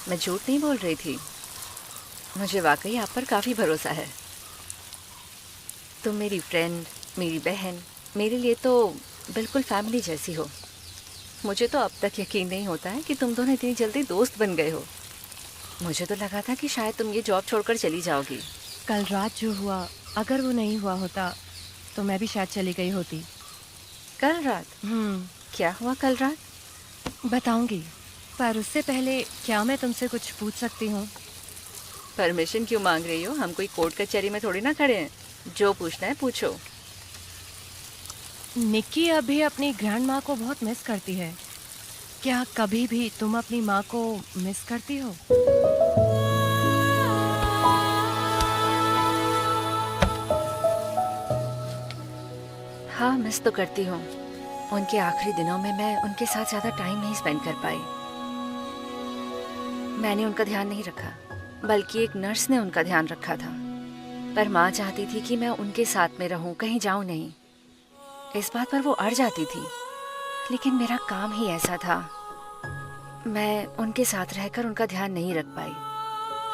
मैं झूठ नहीं बोल रही थी। मुझे वाकई आप पर काफ़ी भरोसा है। तुम मेरी फ्रेंड, मेरी बहन, मेरे लिए तो बिल्कुल फैमिली जैसी हो। मुझे तो अब तक यकीन नहीं होता है कि तुम दोनों इतनी जल्दी दोस्त बन गए हो। मुझे तो लगा था कि शायद तुम ये जॉब छोड़कर चली जाओगी। कल रात जो हुआ, अगर वो नहीं हुआ होता तो मैं भी शायद चली गई होती। कल रात? क्या हुआ कल रात? बताऊंगी, पर उससे पहले क्या मैं तुमसे कुछ पूछ सकती हूँ? परमिशन क्यों मांग रही हो? हम कोई कोर्ट कचहरी में थोड़ी ना खड़े हैं। जो पूछना है पूछो। निक्की अभी अपनी ग्रैंड माँ को बहुत मिस करती है। क्या कभी भी तुम अपनी माँ को मिस करती हो? हाँ, मिस तो करती हूँ। उनके आखिरी दिनों में मैं उनके साथ ज़्यादा टाइम नहीं स्पेंड कर पाई। मैंने उनका ध्यान नहीं रखा, बल्कि एक नर्स ने उनका ध्यान रखा था। पर माँ चाहती थी कि मैं उनके साथ में रहूं, कहीं जाऊं नहीं। इस बात पर वो अड़ जाती थी, लेकिन मेरा काम ही ऐसा था। मैं उनके साथ रहकर उनका ध्यान नहीं रख पाई।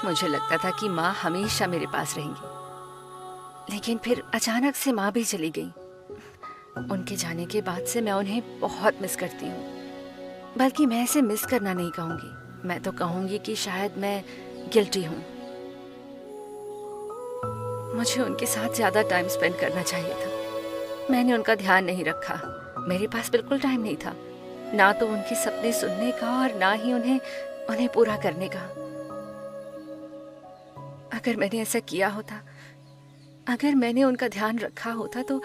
मुझे लगता था कि माँ हमेशा मेरे पास रहेंगी, लेकिन फिर अचानक से माँ भी चली गई। उनके जाने के बाद से मैं उन्हें बहुत मिस करती हूँ। बल्कि मैं इसे मिस करना नहीं कहूँगी, मैं तो कहूँगी कि शायद मैं गिल्टी हूँ। मुझे उनके साथ ज़्यादा टाइम स्पेंड करना चाहिए था। मैंने उनका ध्यान नहीं रखा। मेरे पास बिल्कुल टाइम नहीं था, ना तो उनके सपने सुनने का और ना ही उन्हें पूरा करने का। अगर मैंने ऐसा किया होता, अगर मैंने उनका ध्यान रखा होता तो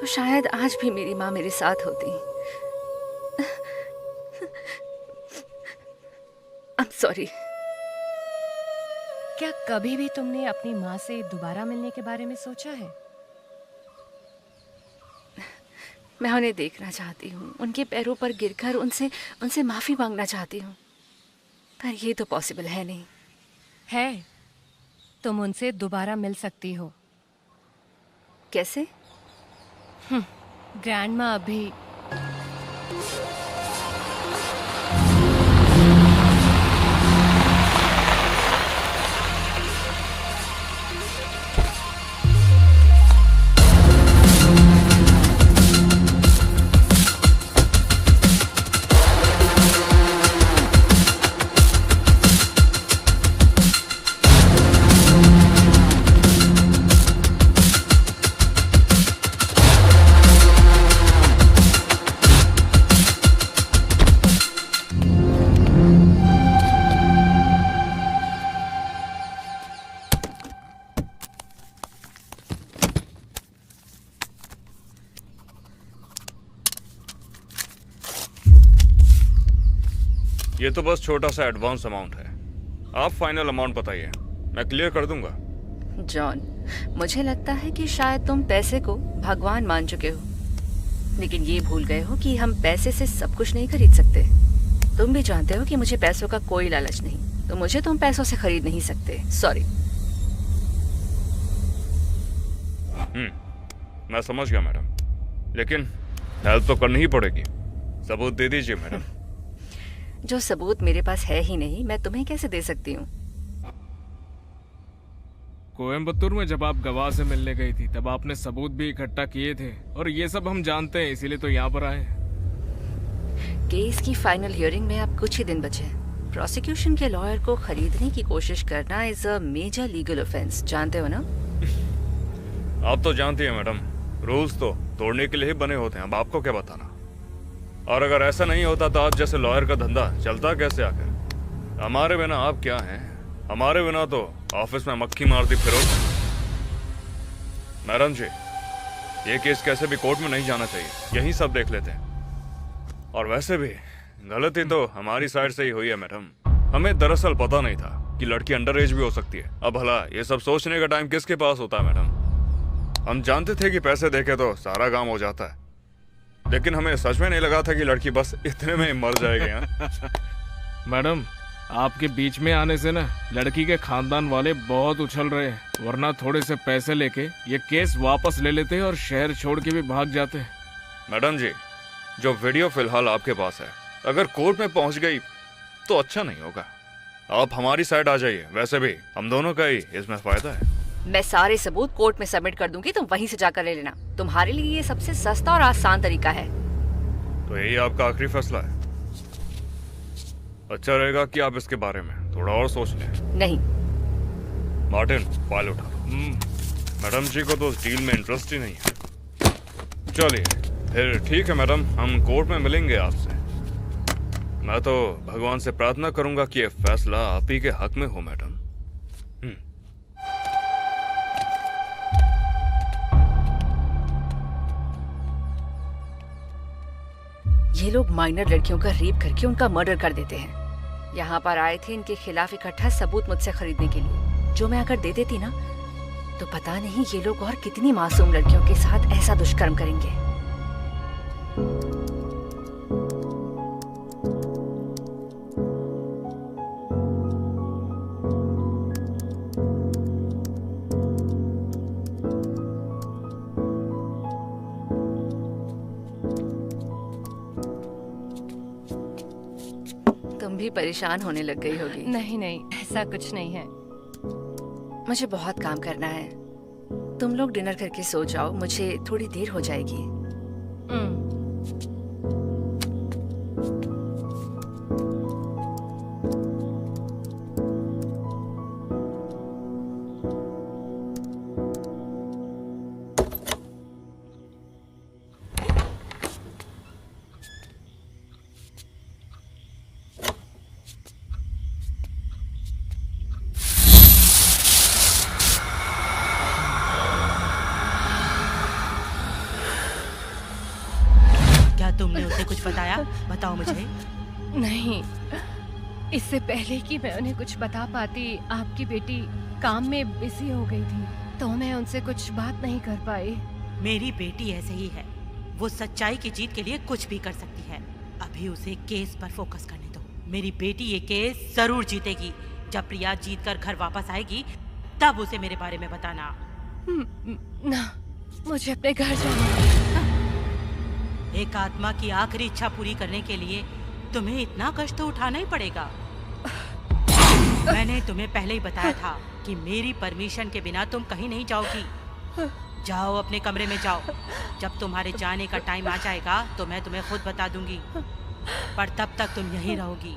शायद आज भी मेरी माँ मेरे साथ होती। I'm sorry। क्या कभी भी तुमने अपनी माँ से दोबारा मिलने के बारे में सोचा है? मैं उन्हें देखना चाहती हूँ, उनके पैरों पर गिरकर उनसे माफ़ी मांगना चाहती हूँ, पर ये तो पॉसिबल है नहीं। है, तुम उनसे दोबारा मिल सकती हो। कैसे? ग्रैंड माँ अभी ये तो बस छोटा सा एडवांस अमाउंट है। आप फाइनल अमाउंट बताइए, मैं क्लियर कर दूंगा। जॉन, मुझे लगता है कि शायद तुम पैसे को भगवान मान चुके हो, लेकिन ये भूल गए हो कि हम पैसे से सब कुछ नहीं खरीद सकते। तुम भी जानते हो कि मुझे पैसों का कोई लालच नहीं, तो मुझे तुम पैसों से खरीद नहीं सकते। सॉरी। मैं समझ गया मैडम, लेकिन हेल्प तो करनी ही पड़ेगी। सबूत दे दीजिए मैडम। जो सबूत मेरे पास है ही नहीं, मैं तुम्हें कैसे दे सकती हूँ? कोयम्बतूर में जब आप गवाह से मिलने गई थी तब आपने सबूत भी इकट्ठा किए थे, और ये सब हम जानते हैं, इसीलिए तो यहाँ पर आए हैं। केस की फाइनल हियरिंग में अब कुछ ही दिन बचे। प्रोसिक्यूशन के लॉयर को खरीदने की कोशिश करना is a major legal offence, जानते हो ना? आप तो जानती हैं मैडम, रूल्स तो तोड़ने के लिए ही बने होते हैं। अब आपको क्या बताना। और अगर ऐसा नहीं होता तो आज जैसे लॉयर का धंधा चलता कैसे आकर? हमारे बिना आप क्या हैं? हमारे बिना तो ऑफिस में मक्खी मारती फिरो। मैडम जी, ये केस कैसे भी कोर्ट में नहीं जाना चाहिए, यही सब देख लेते हैं। और वैसे भी गलती तो हमारी साइड से ही हुई है मैडम। हमें दरअसल पता नहीं था कि लड़की अंडर एज भी हो सकती है। अब भला ये सब सोचने का टाइम किसके पास होता है मैडम? हम जानते थे कि पैसे देके तो सारा काम हो जाता है, लेकिन हमें सच में नहीं लगा था कि लड़की बस इतने में ही मर जाएगी। मैडम, आपके बीच में आने से ना लड़की के खानदान वाले बहुत उछल रहे हैं, वरना थोड़े से पैसे लेके ये केस वापस ले लेते और शहर छोड़ के भी भाग जाते। मैडम जी, जो वीडियो फिलहाल आपके पास है अगर कोर्ट में पहुंच गई तो अच्छा नहीं होगा। आप हमारी साइड आ जाइए, वैसे भी हम दोनों का ही इसमें फायदा है। मैं सारे सबूत कोर्ट में सबमिट कर दूंगी, तुम वहीं से जाकर ले लेना। तुम्हारे लिए ये सबसे सस्ता और आसान तरीका है। तो यही आपका आखिरी फैसला है? अच्छा रहेगा कि आप इसके बारे में थोड़ा और सोच लें। नहीं। मार्टिन, फाइल उठा। मैडम जी को तो उस डील में इंटरेस्ट ही नहीं है। चलिए फिर ठीक है मैडम, हम कोर्ट में मिलेंगे आपसे। मैं तो भगवान से प्रार्थना करूंगा कि ये फैसला आप ही के हक में हो मैडम। ये लोग माइनर लड़कियों का रेप करके उनका मर्डर कर देते हैं। यहाँ पर आए थे इनके खिलाफ इकट्ठा सबूत मुझसे खरीदने के लिए, जो मैं अगर दे देती ना तो पता नहीं ये लोग और कितनी मासूम लड़कियों के साथ ऐसा दुष्कर्म करेंगे। तुम भी परेशान होने लग गई होगी। नहीं नहीं, ऐसा कुछ नहीं है। मुझे बहुत काम करना है, तुम लोग डिनर करके सो जाओ, मुझे थोड़ी देर हो जाएगी। क्या तुमने उसे कुछ बताया? बताओ मुझे। नहीं, इससे पहले कि मैं उन्हें कुछ बता पाती, आपकी बेटी काम में बिजी हो गई थी, तो मैं उनसे कुछ बात नहीं कर पाई। मेरी बेटी ऐसे ही है, वो सच्चाई की जीत के लिए कुछ भी कर सकती है। अभी उसे केस पर फोकस करने दो। मेरी बेटी ये केस जरूर जीतेगी। जब प्रिया जीतकर घर वापस आएगी तब उसे मेरे बारे में बताना। ना, मुझे अपने घर जाना है। एक आत्मा की आखिरी इच्छा पूरी करने के लिए तुम्हें इतना कष्ट तो उठाना ही पड़ेगा। मैंने तुम्हें पहले ही बताया था कि मेरी परमिशन के बिना तुम कहीं नहीं जाओगी। जाओ, अपने कमरे में जाओ। जब तुम्हारे जाने का टाइम आ जाएगा तो मैं तुम्हें खुद बता दूंगी, पर तब तक तुम यहीं रहोगी।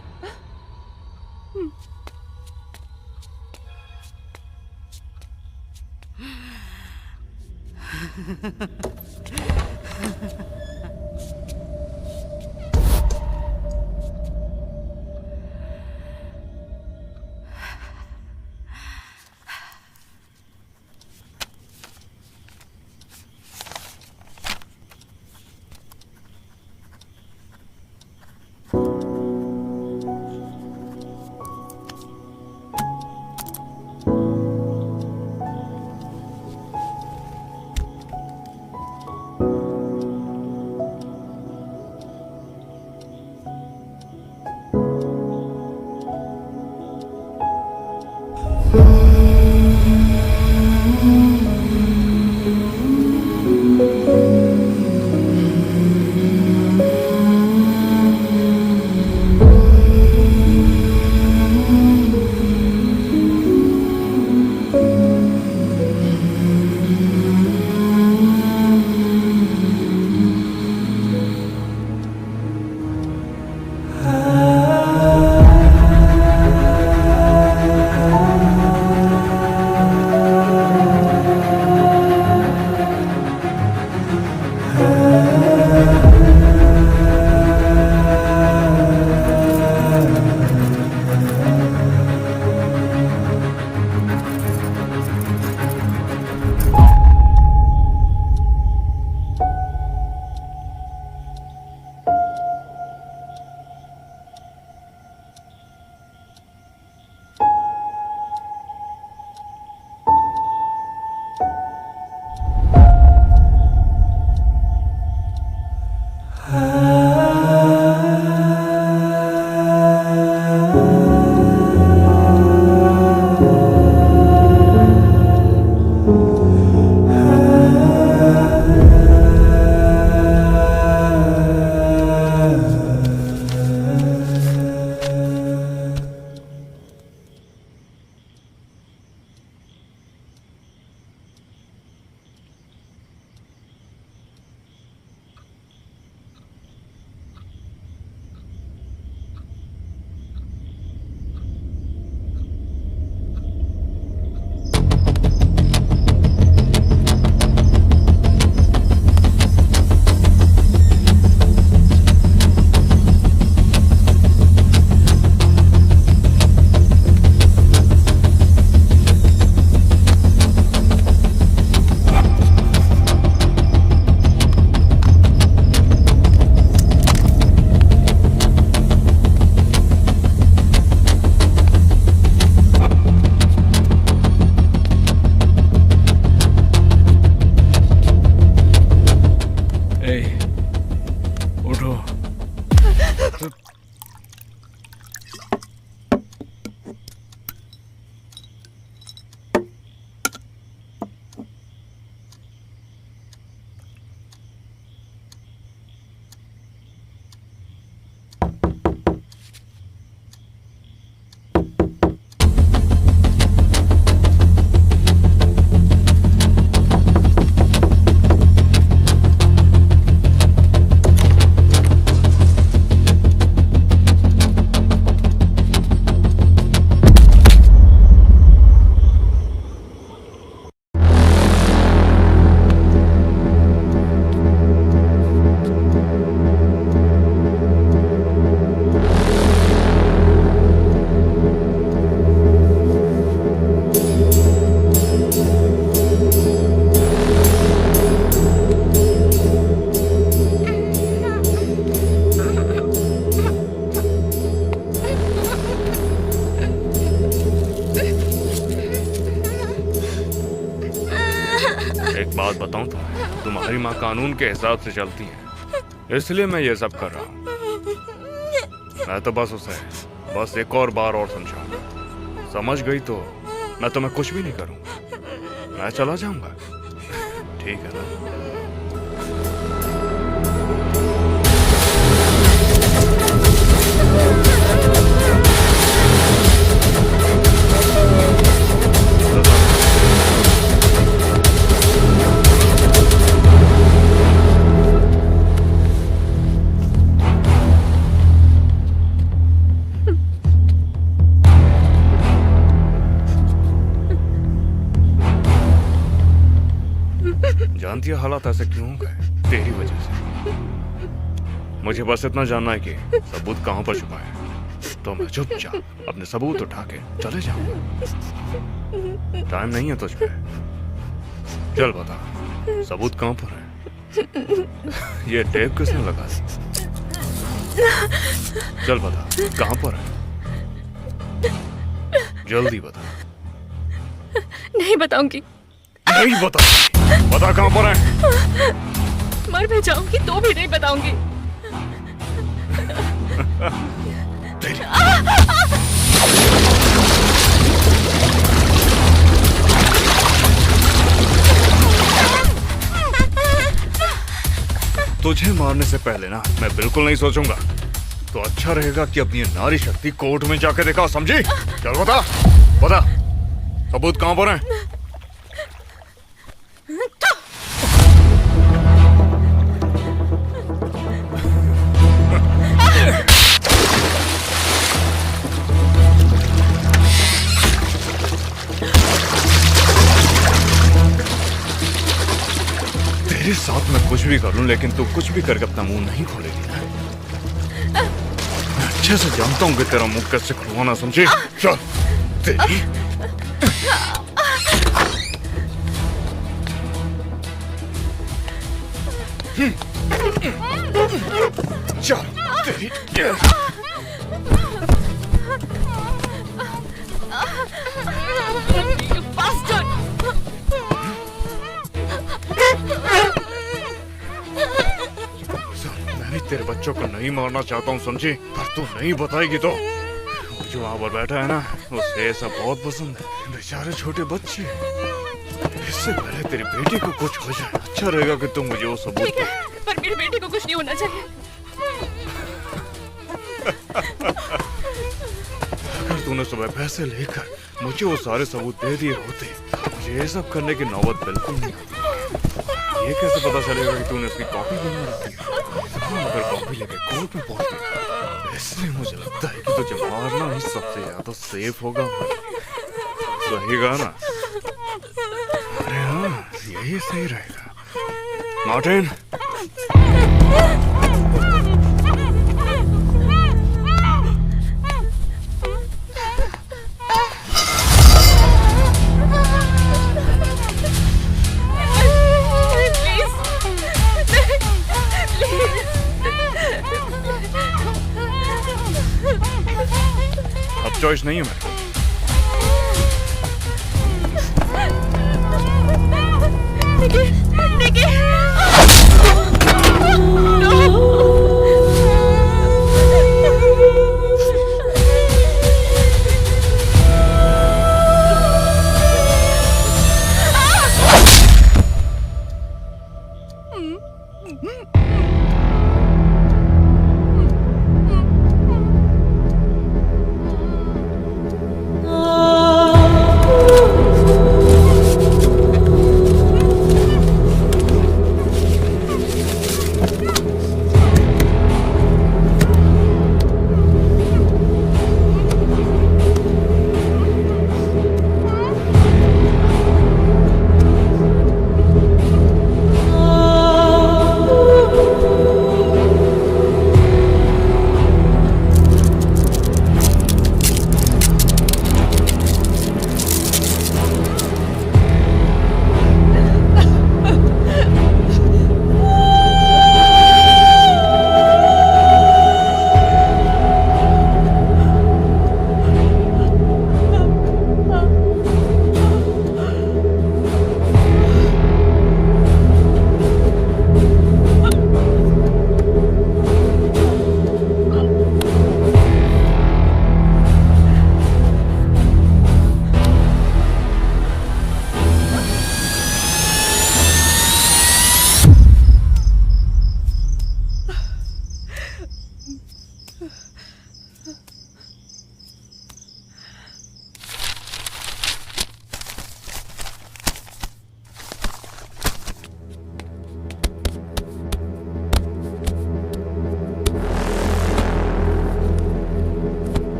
एक बात बताऊं तुम्हारी माँ कानून के हिसाब से चलती है, इसलिए मैं ये सब कर रहा हूँ। मैं तो बस उसे एक और बार और समझाऊंगा। समझ गई तो मैं तुम्हें कुछ भी नहीं करूंगा, मैं चला जाऊंगा। ठीक है ना? जानती है हालात ऐसे क्यों हो गए? तेरी वजह से। मुझे बस इतना जानना है कि सबूत कहां पर छुपा है, तो मैं चुपचाप अपने सबूत उठा के चले जाऊंगा। टाइम नहीं है तुझ पे। चल बता, सबूत कहां पर है? ये टेप किसने लगा दी? चल बता, कहां पर है? जल्दी बता। नहीं बताऊंगी। नहीं बता, बता कहां पर है? मर भी जाऊंगी तो भी नहीं बताऊंगी। तुझे मारने से पहले ना मैं बिल्कुल नहीं सोचूंगा। तो अच्छा रहेगा कि अपनी नारी शक्ति कोर्ट में जाके दिखा, समझी? चल बता, बता सबूत कहां पर है? तेरे साथ मैं कुछ भी कर लूं, लेकिन तू कुछ भी करके अपना मुंह नहीं खोलेगी ना। मैं अच्छे से जानता हूं कि तेरा मुंह कैसे खुलवाना, समझी? चल तेरी चल तेरी मैं भी तेरे बच्चों को नहीं मारना चाहता हूँ, समझी? पर तू नहीं बताएगी तो जो वहाँ पर बैठा है ना, उसे ये सब बहुत पसंद है। बेचारे छोटे बच्चे। इससे पहले तेरी बेटी को कुछ हो जाए, अच्छा रहेगा कि तुम मुझे वो सबूत दे। पर मेरी बेटी को कुछ नहीं होना चाहिए। अगर तूने सुबह पैसे लेकर मुझे वो सारे सबूत दे दिए होते, मुझे ये सब करने की नौबत बिल्कुल नहीं आती। ये कैसे पता चलेगा कि तूने उसकी कॉपी बना रखी है? अगर कॉपी लेकर कोर्ट में पहुंची, इसलिए मुझे लगता है कि तुझे मारना ही सबसे ज्यादा सेफ होगा। सही कहा ना? अरे हाँ, यही सही रहेगा। मार्टिन, अब चॉइस नहीं है मेरे को।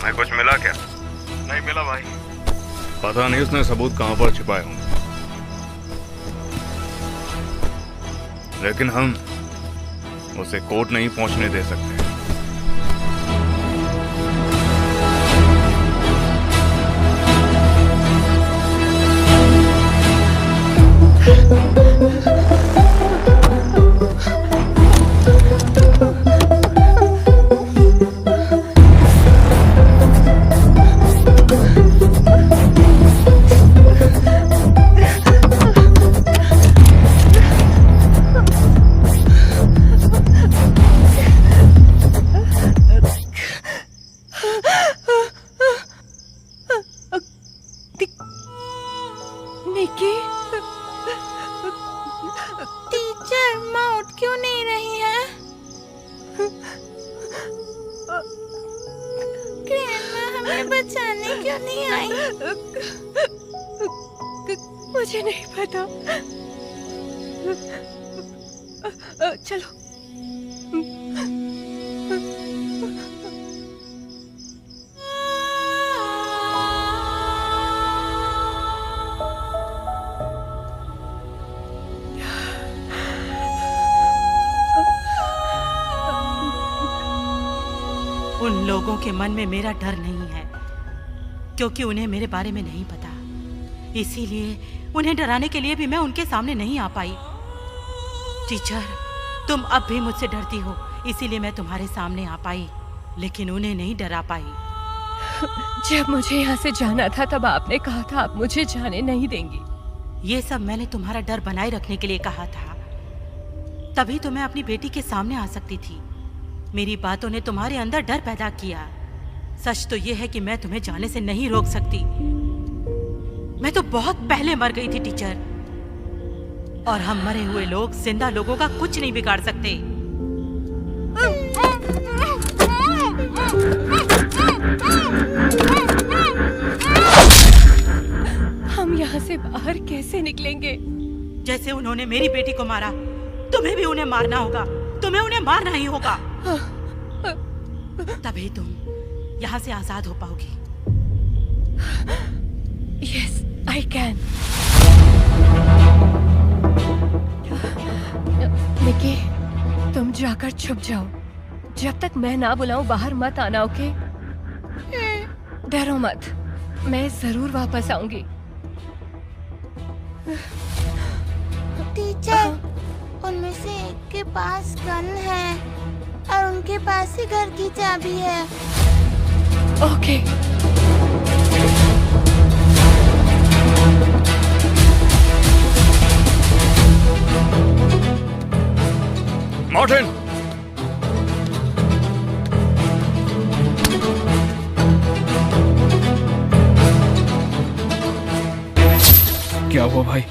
तुम्हें कुछ मिला क्या? नहीं मिला भाई। पता नहीं उसने सबूत कहाँ पर छिपाए होंगे, लेकिन हम उसे कोर्ट नहीं पहुंचने दे सकते। निकी, टीचर, माँ उठ क्यों नहीं रही है? ग्रैंडमा हमें बचाने क्यों नहीं आई? मुझे नहीं पता। चलो। उन लोगों के मन में मेरा डर नहीं है, क्योंकि उन्हें मेरे बारे में नहीं पता। इसीलिए उन्हें डराने के लिए भी मैं उनके सामने नहीं आ पाई। टीचर, तुम अब भी मुझसे डरती हो, इसीलिए मैं तुम्हारे सामने आ पाई, लेकिन उन्हें नहीं डरा पाई। जब मुझे यहाँ से जाना था तब आपने कहा था आप मुझे जाने नहीं देंगी। ये सब मैंने तुम्हारा डर बनाए रखने के लिए कहा था, तभी तो मैं अपनी बेटी के सामने आ सकती थी। मेरी बातों ने तुम्हारे अंदर डर पैदा किया। सच तो ये है कि मैं तुम्हें जाने से नहीं रोक सकती। मैं तो बहुत पहले मर गई थी टीचर, और हम मरे हुए लोग जिंदा लोगों का कुछ नहीं बिगाड़ सकते। हम यहाँ से बाहर कैसे निकलेंगे? जैसे उन्होंने मेरी बेटी को मारा, तुम्हें भी उन्हें मारना होगा। तुम्हें उन्हें मारना ही होगा, तभी तुम यहाँ से आजाद हो पाओगी। Yes, I can. निकी, तुम जाकर छुप जाओ। जब तक मैं ना बुलाऊं बाहर मत आना, ओके? डरो मत, मैं जरूर वापस आऊंगी। टीचर, उनमें से एक के पास गन है और उनके पास ही घर की चाबी है। ओके। मार्टिन! क्या हुआ भाई?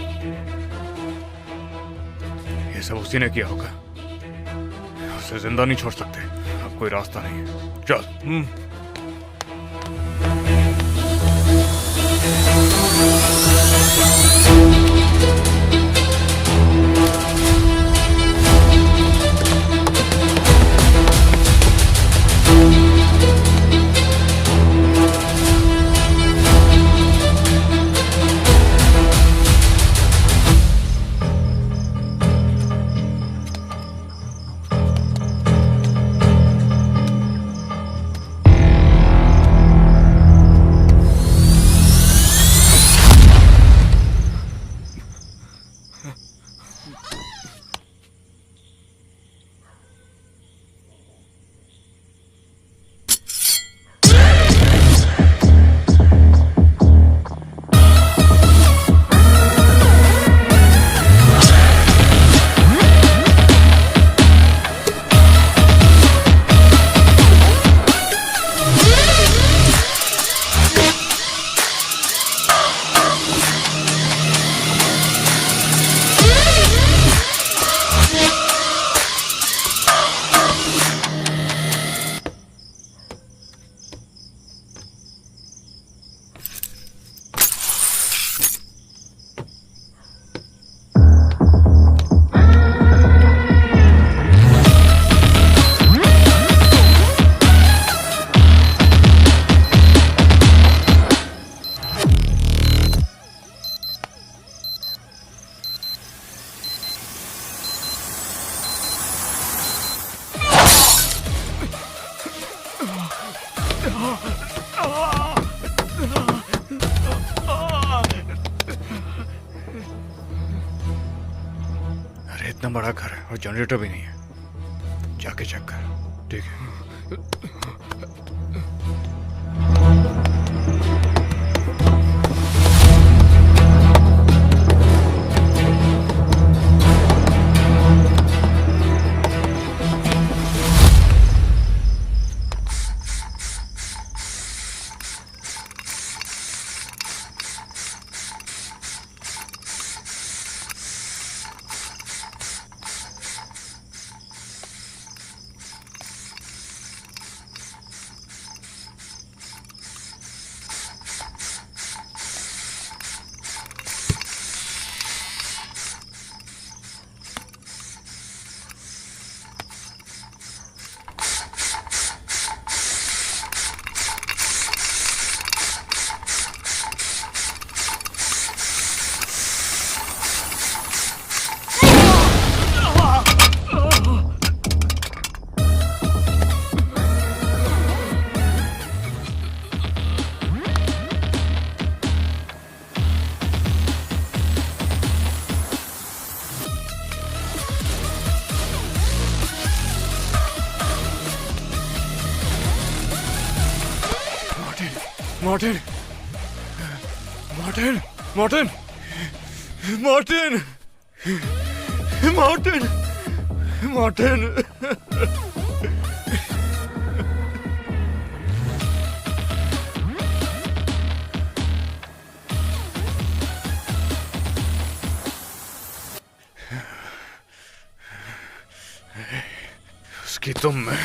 ये सब उसी ने किया होगा। उसे जिंदा नहीं छोड़ सकते, अब कोई रास्ता नहीं है। चल। अरे इतना बड़ा घर है और जनरेटर भी नहीं है, जाके चेक कर। ठीक है। Martin! Martin! Martin! Martin! Martin! Martin! उसकी तुम मैं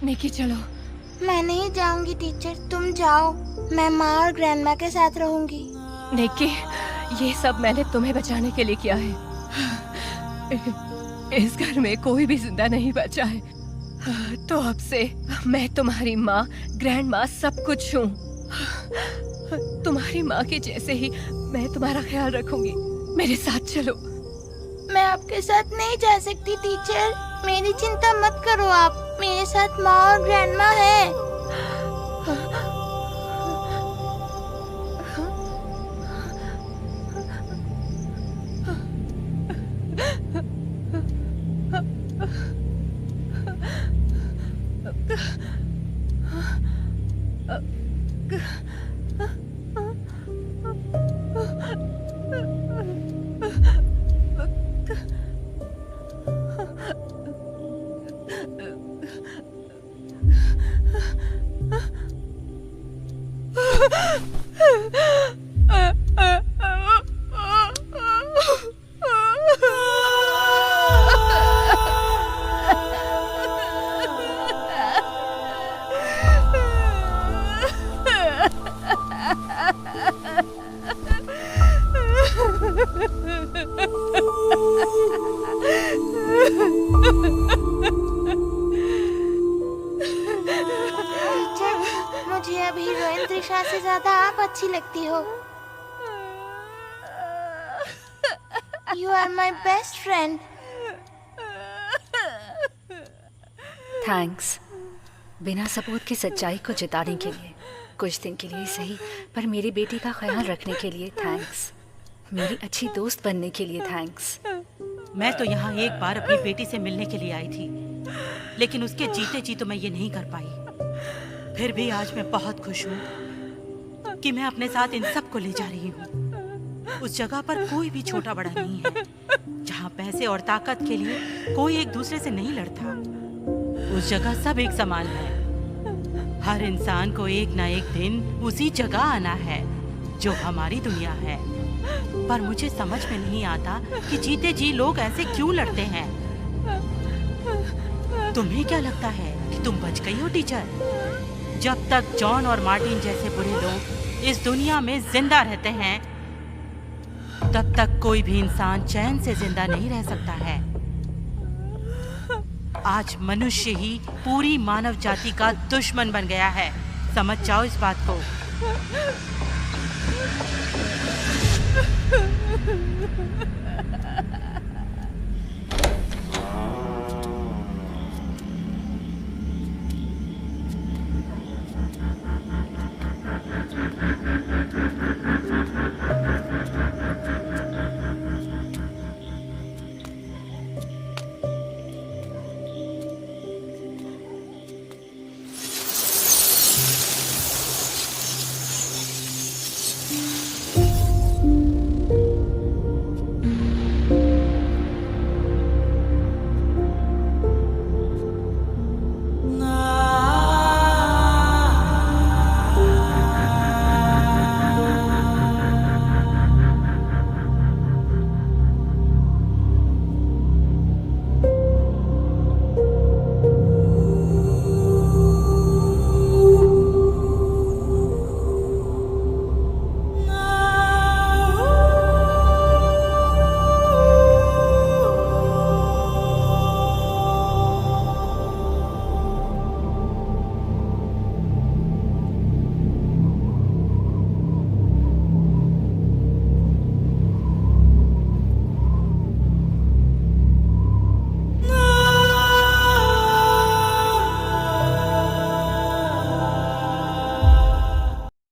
निकी चलो। मैं नहीं जाऊंगी टीचर, तुम जाओ। मैं माँ और ग्रैंडमा के साथ रहूंगी। निकी, ये सब मैंने तुम्हें बचाने के लिए किया है। इस घर में कोई भी जिंदा नहीं बचा है, तो अब से मैं तुम्हारी माँ, ग्रैंड माँ, सब कुछ हूँ। तुम्हारी माँ के जैसे ही मैं तुम्हारा ख्याल रखूंगी। मेरे साथ चलो। मैं आपके साथ नहीं जा सकती टीचर, मेरी चिंता मत करो आप। मेरे साथ माँ और ग्रैंडमा है। मुझे अब हीरोइन त्रिशा से ज्यादा आप अच्छी लगती हो। You are my best friend. Thanks बिना सबूत की सच्चाई को जिताने के लिए, कुछ दिन के लिए सही पर मेरी बेटी का ख्याल रखने के लिए थैंक्स, मेरी अच्छी दोस्त बनने के लिए थैंक्स। मैं तो यहाँ एक बार अपनी बेटी से मिलने के लिए आई थी, लेकिन उसके जीते जी तो मैं ये नहीं कर पाई। फिर भी आज मैं बहुत खुश हूँ कि मैं अपने साथ इन सब को ले जा रही हूँ। उस जगह पर कोई भी छोटा बड़ा नहीं है, जहाँ पैसे और ताकत के लिए कोई एक दूसरे से नहीं लड़ता। उस जगह सब एक समान है। हर इंसान को एक ना एक दिन उसी जगह आना है जो हमारी दुनिया है। पर मुझे समझ में नहीं आता कि जीते जी लोग ऐसे क्यों लड़ते हैं। तुम्हें क्या लगता है कि तुम बच गई हो टीचर? जब तक जॉन और मार्टिन जैसे बुरे लोग इस दुनिया में जिंदा रहते हैं, तब तक कोई भी इंसान चैन से जिंदा नहीं रह सकता है। आज मनुष्य ही पूरी मानव जाति का दुश्मन बन गया है। समझ जाओ इस बात को।